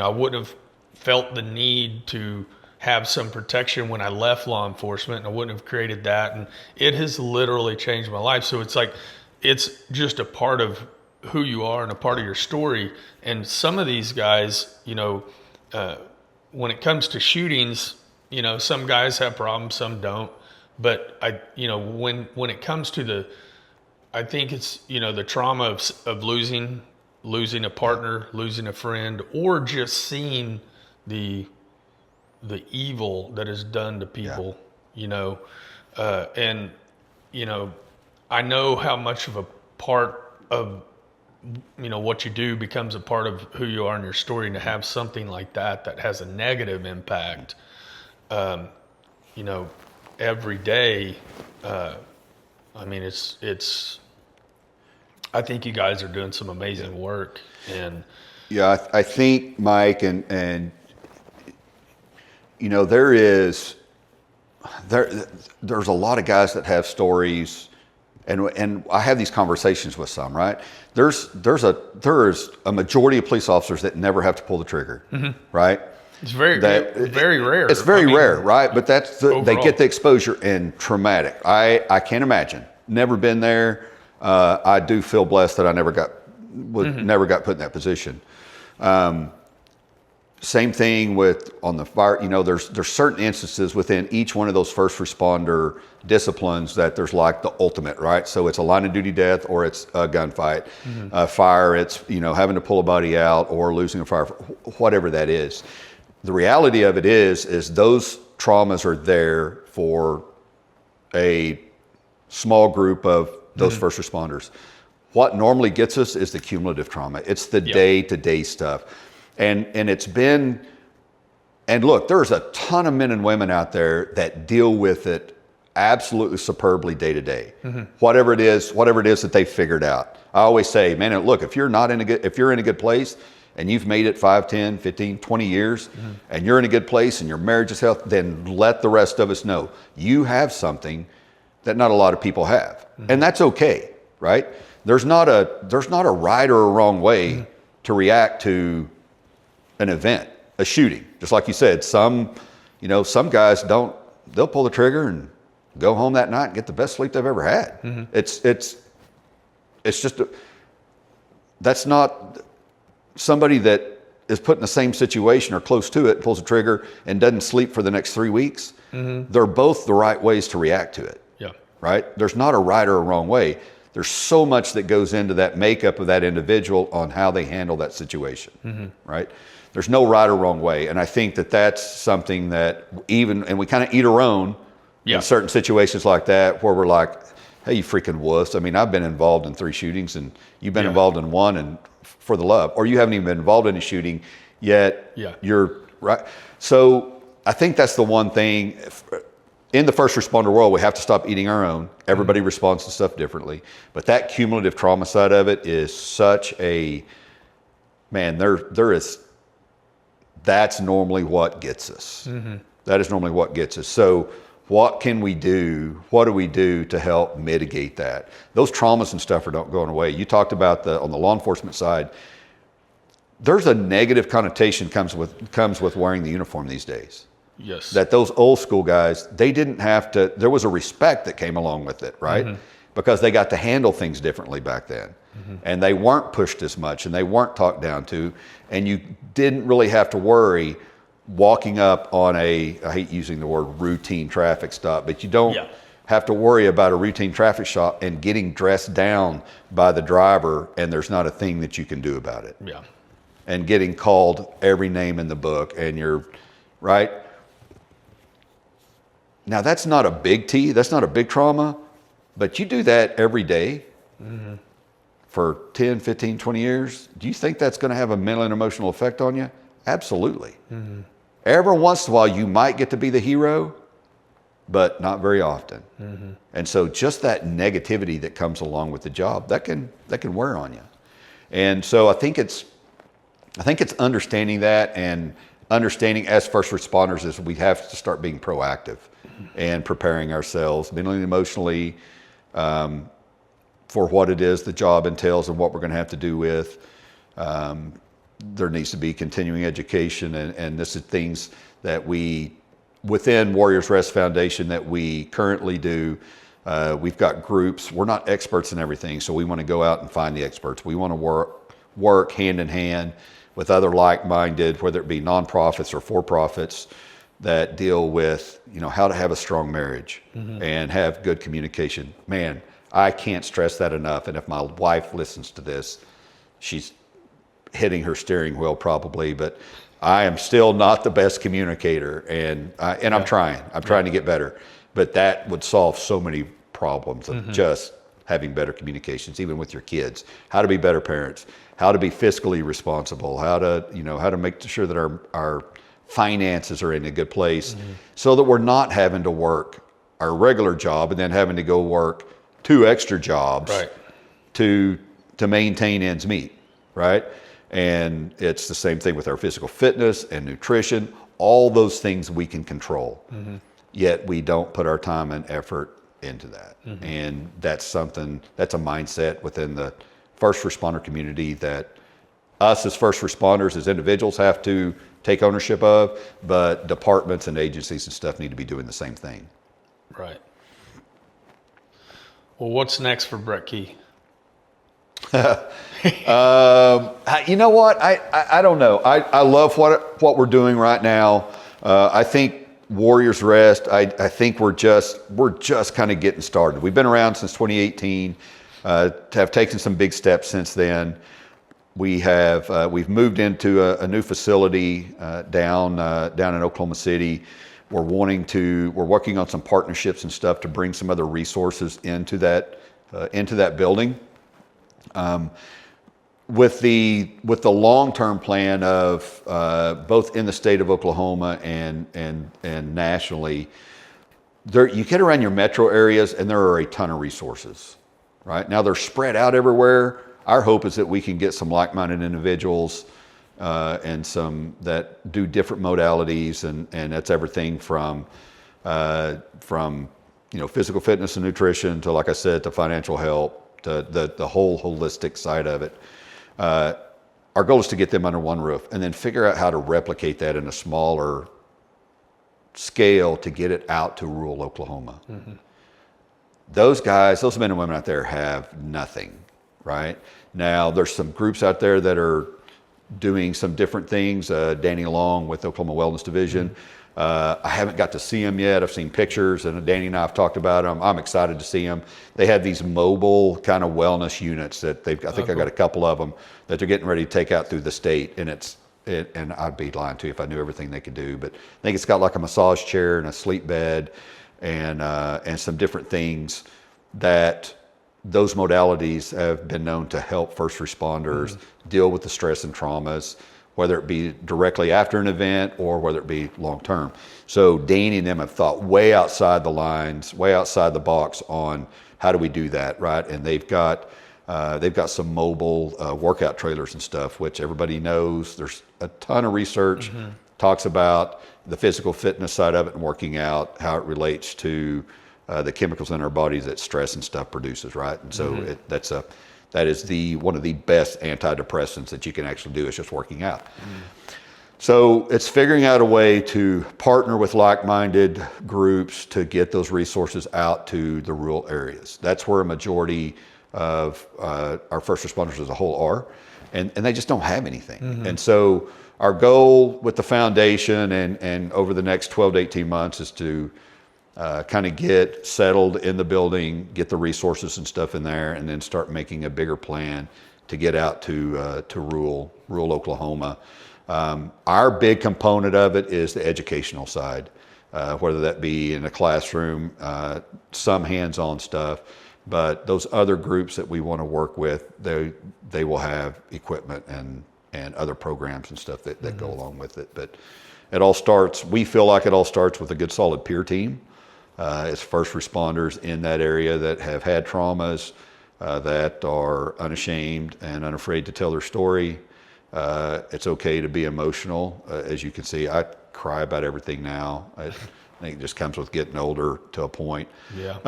I wouldn't have felt the need to have some protection when I left law enforcement, and I wouldn't have created that. And it has literally changed my life. So it's like, it's just a part of who you are and a part of your story. And some of these guys, when it comes to shootings, some guys have problems, some don't. But when it comes to I think it's, the trauma of losing a partner, losing a friend, or just seeing the evil that is done to people, and, I know how much of a part of, what you do becomes a part of who you are in your story, and to have something like that has a negative impact, every day. It's, I think you guys are doing some amazing work, and I think, Mike, and there's a lot of guys that have stories, and I have these conversations with some, right? There's a majority of police officers that never have to pull the trigger, right? It's very rare. It's very rare, right? But they get the exposure, and traumatic. I can't imagine. Never been there. I do feel blessed that I never got put in that position. Same thing on the fire. There's certain instances within each one of those first responder disciplines that there's like the ultimate, right? So it's a line of duty death, or it's a gunfight. Fire, it's having to pull a body out or losing a fire, whatever that is. The reality of it is those traumas are there for a small group of those first responders. What normally gets us is the cumulative trauma. It's the day-to-day stuff. And it's been, and look, there's a ton of men and women out there that deal with it absolutely superbly day to day. Whatever it is that they figured out. I always say, man, look, if you're in a good place and you've made it 5, 10, 15, 20 years and you're in a good place and your marriage is healthy, then let the rest of us know you have something that not a lot of people have. And that's okay, right? There's not a right or a wrong way to react to an event, a shooting. Just like you said, some guys they'll pull the trigger and go home that night and get the best sleep they've ever had. It's just that's not somebody that is put in the same situation or close to it, pulls a trigger and doesn't sleep for the next 3 weeks. They're both the right ways to react to it. Yeah. Right? There's not a right or a wrong way. There's so much that goes into that makeup of that individual on how they handle that situation. Right? There's no right or wrong way. And I think that that's something that and we kind of eat our own in certain situations like that where we're like, hey, you freaking wuss. I mean, I've been involved in 3 shootings and you've been involved in 1 and for the love, or you haven't even been involved in a shooting yet. You're right. So I think that's the one thing in the first responder world, we have to stop eating our own. Everybody responds to stuff differently, but that cumulative trauma side of it is such a, man, that's normally what gets us. That is normally what gets us. So what can we do? What do we do to help mitigate that? Those traumas and stuff are not going away. You talked about on the law enforcement side, there's a negative connotation comes with wearing the uniform these days. Yes. That those old school guys, they didn't have to, there was a respect that came along with it, right? Because they got to handle things differently back then. And they weren't pushed as much and they weren't talked down to. And you didn't really have to worry walking up on I hate using the word routine traffic stop, but you don't have to worry about a routine traffic stop and getting dressed down by the driver and there's not a thing that you can do about it. Yeah. And getting called every name in the book and you're, right? Now that's not a big T, that's not a big trauma, but you do that every day for 10, 15, 20 years. Do you think that's going to have a mental and emotional effect on you? Absolutely. Every once in a while you might get to be the hero, but not very often. And so just that negativity that comes along with the job, that can wear on you. And so I think it's understanding that and understanding as first responders is we have to start being proactive and preparing ourselves mentally and emotionally for what it is the job entails and what we're going to have to do with. There needs to be continuing education and this is things that within Warriors Rest Foundation that we currently do. We've got groups. We're not experts in everything, so we want to go out and find the experts. We want to work hand in hand with other like-minded, whether it be nonprofits or for-profits that deal with, how to have a strong marriage and have good communication. Man, I can't stress that enough. And if my wife listens to this, she's hitting her steering wheel probably, but I am still not the best communicator and I'm trying to get better, but that would solve so many problems of just having better communications, even with your kids, how to be better parents, how to be fiscally responsible, how to make sure that our finances are in a good place so that we're not having to work our regular job and then having to go work 2 extra jobs to maintain ends meet, right? And it's the same thing with our physical fitness and nutrition, all those things we can control, yet we don't put our time and effort into that. And that's a mindset within the first responder community that us as first responders, as individuals have to take ownership of, but departments and agencies and stuff need to be doing the same thing. Right. Well, what's next for Brett Key? You know what? I don't know. I love what we're doing right now. I think Warriors Rest, I think we're just kind of getting started. We've been around since 2018, have taken some big steps since then. We've moved into a new facility down in Oklahoma City. We're working on some partnerships and stuff to bring some other resources into that into that building. With the long-term plan of both in the state of Oklahoma and nationally, you get around your metro areas and there are a ton of resources. Right now they're spread out everywhere. Our hope is that we can get some like-minded individuals and some that do different modalities, and that's everything from physical fitness and nutrition to, like I said, to financial help, to the whole holistic side of it. Our goal is to get them under one roof and then figure out how to replicate that in a smaller scale to get it out to rural Oklahoma. Mm-hmm. Those guys, those men and women out there have nothing, right? Now, there's some groups out there that are doing some different things. Danny Long with Oklahoma Wellness Division. Mm-hmm. I haven't got to see them yet. I've seen pictures, and Danny and I have talked about them. I'm excited to see them. They have these mobile kind of wellness units that I think I got a couple of them that they're getting ready to take out through the state, and I'd be lying to you if I knew everything they could do, but I think it's got like a massage chair and a sleep bed and some different things that those modalities have been known to help first responders deal with the stress and traumas, whether it be directly after an event or whether it be long term. So Danny and them have thought way outside the lines, way outside the box on how do we do that, right? And they've got some mobile workout trailers and stuff, which everybody knows. There's a ton of research talks about the physical fitness side of it and working out, how it relates to the chemicals in our bodies that stress and stuff produces, right? And so that is one of the best antidepressants that you can actually do, is just working out. So it's figuring out a way to partner with like-minded groups to get those resources out to the rural areas. That's where a majority of our first responders as a whole are, and they just don't have anything. And so our goal with the foundation and over the next 12 to 18 months is to kind of get settled in the building, get the resources and stuff in there, and then start making a bigger plan to get out to rural Oklahoma. Our big component of it is the educational side, whether that be in a classroom, some hands-on stuff. But those other groups that we want to work with, they will have equipment and other programs and stuff that go along with it. But we feel like it all starts with a good solid peer team. As first responders in that area that have had traumas, that are unashamed and unafraid to tell their story. It's okay to be emotional. As you can see, I cry about everything now. I think it just comes with getting older to a point. Yeah.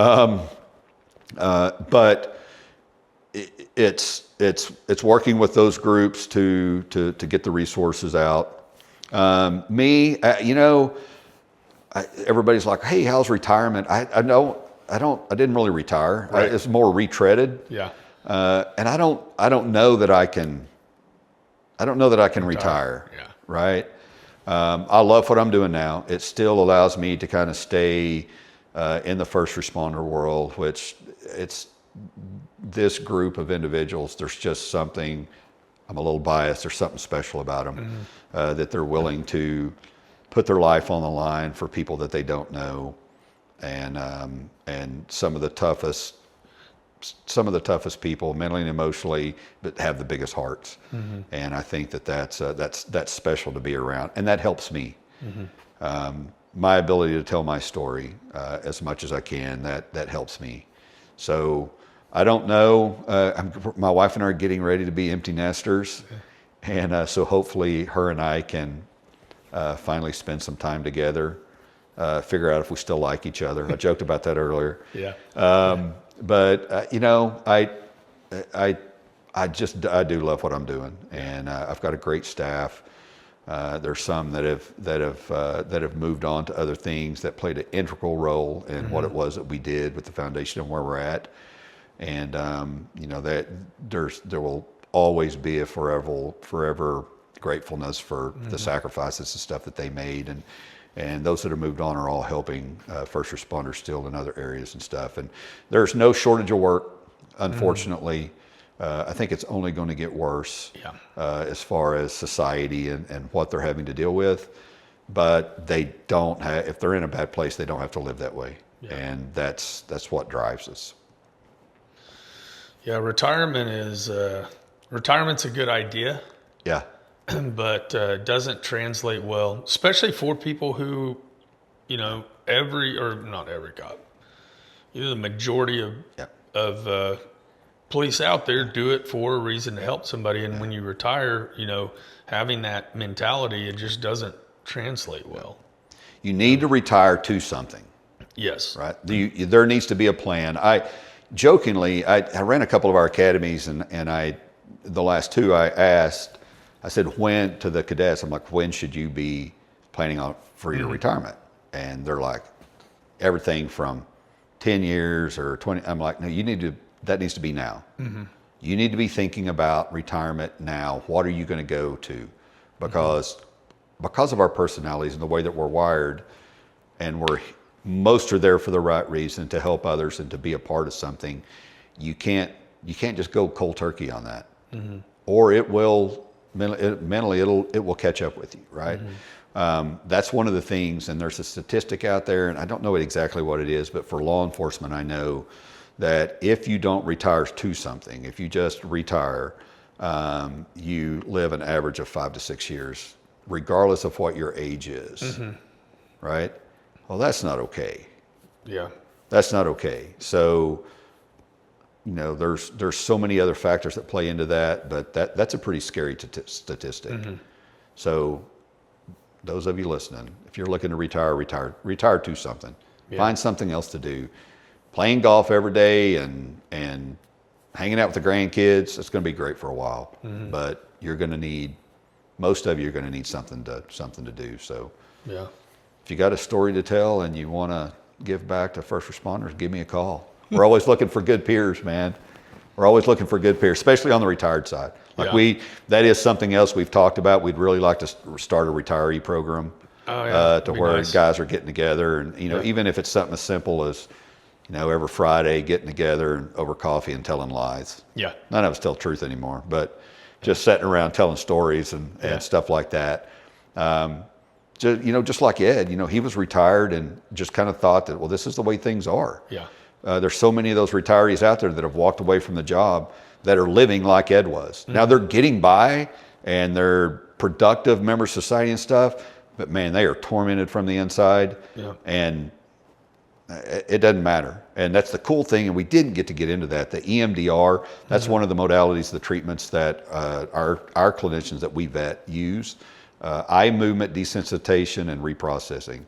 But it's working with those groups to get the resources out. Everybody's like, "Hey, how's retirement?" I didn't really retire. Right. It's more retreaded. Yeah. And I don't know that I can retire. Yeah. Right. I love what I'm doing now. It still allows me to kind of stay in the first responder world, which it's this group of individuals. There's just something. I'm a little biased. There's something special about them that they're willing to put their life on the line for people that they don't know, and some of the toughest people, mentally and emotionally, but have the biggest hearts. And I think that's special to be around, and that helps me. My ability to tell my story as much as I can, that helps me. So I don't know. My wife and I are getting ready to be empty nesters, and so hopefully her and I can finally spend some time together, figure out if we still like each other. I joked about that earlier. Yeah. But I do love what I'm doing, and I've got a great staff. There's some that have moved on to other things that played an integral role in what it was that we did with the foundation and where we're at. And that there will always be a forever gratefulness for the sacrifices and stuff that they made, and those that have moved on are all helping first responders still in other areas and stuff. And there's no shortage of work, unfortunately. I think it's only going to get worse as far as society and what they're having to deal with. But they don't have, if they're in a bad place, they don't have to live that way. Yeah. And that's what drives us. Yeah, retirement's a good idea. Yeah. But doesn't translate well, especially for people who, not every cop, the majority of police out there do it for a reason to help somebody. And when you retire, having that mentality, it just doesn't translate well. You need to retire to something. Yes. Right. There needs to be a plan. I ran a couple of our academies, and the last two I said, when to the cadets, I'm like, when should you be planning on for your retirement? And they're like, everything from 10 years or 20. I'm like, no, that needs to be now. Mm-hmm. You need to be thinking about retirement now. What are you going to go to? Because of our personalities and the way that we're wired, and most are there for the right reason, to help others and to be a part of something. You can't just go cold turkey on that, or it will mentally it will catch up with you, right? That's one of the things. And there's a statistic out there, and I don't know exactly what it is, but for law enforcement, I know that if you don't retire to something, if you just retire, you live an average of 5 to 6 years, regardless of what your age is, right? Well, that's not okay. Yeah. That's not okay. So, there's so many other factors that play into that, but that's a pretty scary statistic. So those of you listening, if you're looking to retire to something. Yeah. Find something else to do. Playing golf every day and hanging out with the grandkids, it's going to be great for a while, but most of you are going to need something to do. So yeah. If you got a story to tell and you want to give back to first responders, give me a call. We're always looking for good peers, man. We're always looking for good peers, especially on the retired side. That is something else we've talked about. We'd really like to start a retiree program to where nice. Guys are getting together, and even if it's something as simple as every Friday getting together and over coffee and telling lies. Yeah. None of us tell truth anymore, but just sitting around telling stories and stuff like that. Just like Ed, he was retired and just kind of thought that, well, this is the way things are. Yeah. There's so many of those retirees out there that have walked away from the job that are living like Ed was. Now they're getting by and they're productive members of society and stuff, but man, they are tormented from the inside. Yeah. And it doesn't matter. And that's the cool thing. And we didn't get into that. The EMDR, that's one of the modalities, the treatments that our clinicians that we vet use. Eye movement desensitization and reprocessing.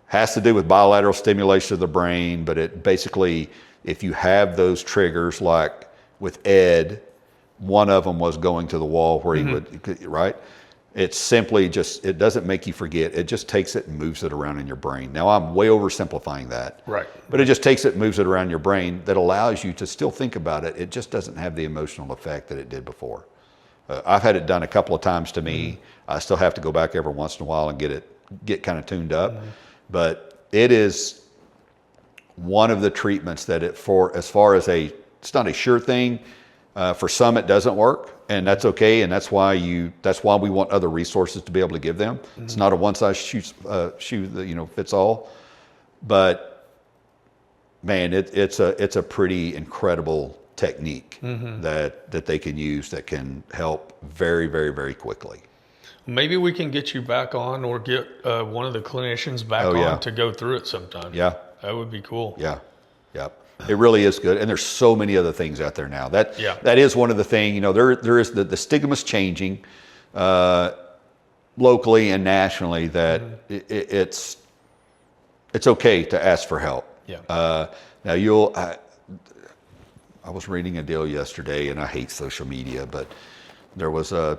Has to do with bilateral stimulation of the brain, but it basically, if you have those triggers, like with Ed, one of them was going to the wall where he would, right? It's simply it doesn't make you forget. It just takes it and moves it around in your brain. Now, I'm way oversimplifying that. Right. But it just takes it and moves it around your brain that allows you to still think about it. It just doesn't have the emotional effect that it did before. I've had it done a couple of times to me. I still have to go back every once in a while and get kind of tuned up. But it is one of the treatments that as far as it's not a sure thing. For some, it doesn't work, and that's okay. And that's why we want other resources to be able to give them. It's not a one size shoe fits all. But man, it's a pretty incredible technique that they can use that can help very, very, very quickly. Maybe we can get you back on, or get one of the clinicians back on to go through it sometime. Yeah. That would be cool. Yeah. Yep. It really is good. And there's so many other things out there now. That is one of the things, there is the stigma's changing locally and nationally, that it's okay to ask for help. Yeah. Now I was reading a deal yesterday, and I hate social media, but there was a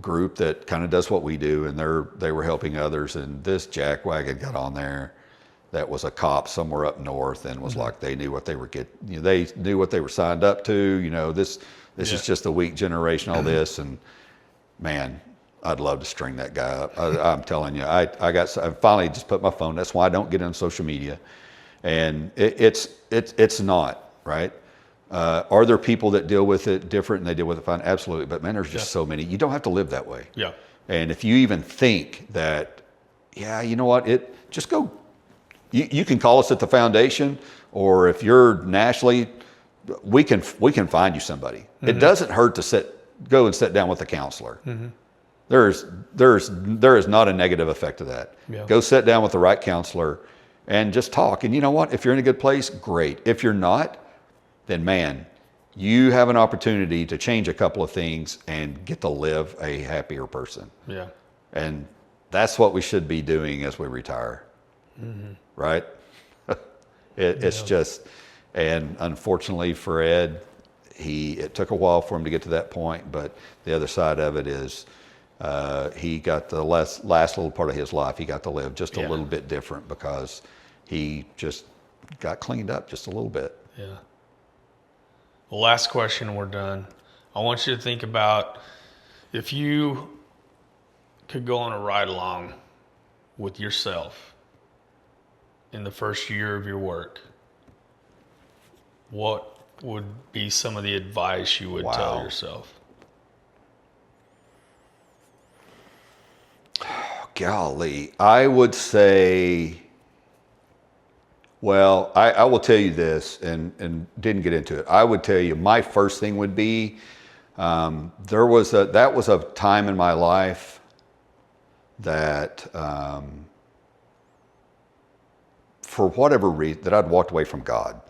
group that kind of does what we do, and they were helping others, and this jackwagon got on there that was a cop somewhere up north, and was like, they knew what they were they knew what they were signed up to. This is just a weak generation, all this, and man, I'd love to string that guy up. I'm telling you, I finally just put my phone. That's why I don't get on social media, and it's not right. Are there people that deal with it different and they deal with it fine? Absolutely. But man, there's just so many. You don't have to live that way. Yeah. And if you even think that, you know what, just go. You can call us at the foundation, or if you're nationally, we can find you somebody. Mm-hmm. It doesn't hurt to go and sit down with a counselor. Mm-hmm. There is not a negative effect of that. Yeah. Go sit down with the right counselor and just talk. And you know what? If you're in a good place, great. If you're not, then man, you have an opportunity to change a couple of things and get to live a happier person. Yeah. And that's what we should be doing as we retire. Mm-hmm. Right? It's just, and unfortunately for Ed, it took a while for him to get to that point, but the other side of it is he got the last little part of his life, he got to live just a little bit different because he just got cleaned up just a little bit. Yeah. Well, last question, we're done. I want you to think about if you could go on a ride along with yourself in the first year of your work, what would be some of the advice you would tell yourself? Golly, I would say, well, I will tell you this, and didn't get into it. I would tell you my first thing would be, that was a time in my life that, for whatever reason, that I'd walked away from God.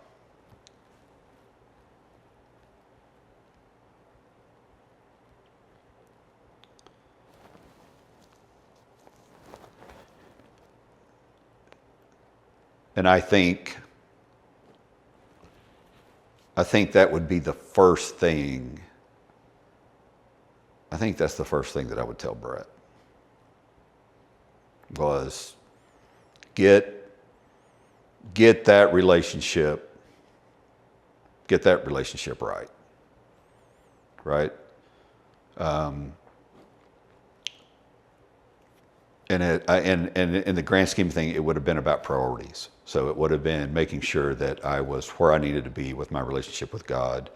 And I think that would be the first thing. I think that's the first thing that I would tell Brett was get that relationship right. Right? And in the grand scheme of things, it would have been about priorities. So it would have been making sure that I was where I needed to be with my relationship with God,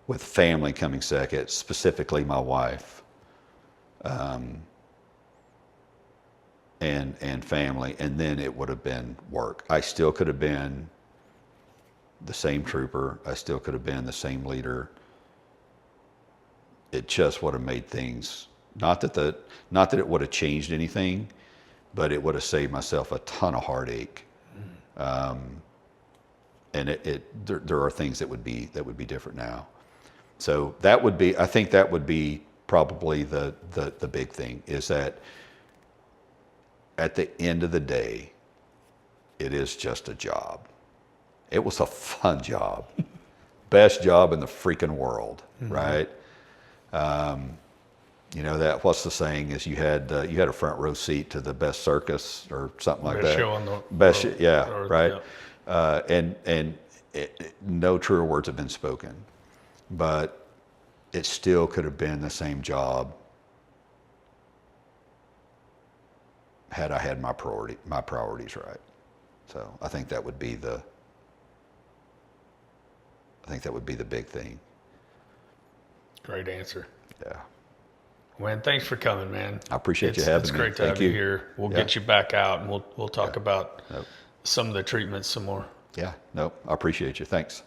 with family coming second, specifically my wife, and family, and then it would have been work. I still could have been the same trooper. I still could have been the same leader. It just would have made things, not that it would have changed anything, but it would have saved myself a ton of heartache. And there are things that would be different now. So I think that would be probably the big thing, is that at the end of the day, it is just a job. It was a fun job. Best job in the freaking world, right? What's the saying is you had a front row seat to the best circus or something like that. Best show on the best road, yeah, or, right. Yeah. And no truer words have been spoken, but it still could have been the same job had I had my priorities right. So I think that would be the big thing. Great answer. Yeah. Man, thanks for coming, man. I appreciate you having me. It's great to have you here. We'll get you back out, and we'll talk about some of the treatments some more. Yeah, no, I appreciate you. Thanks.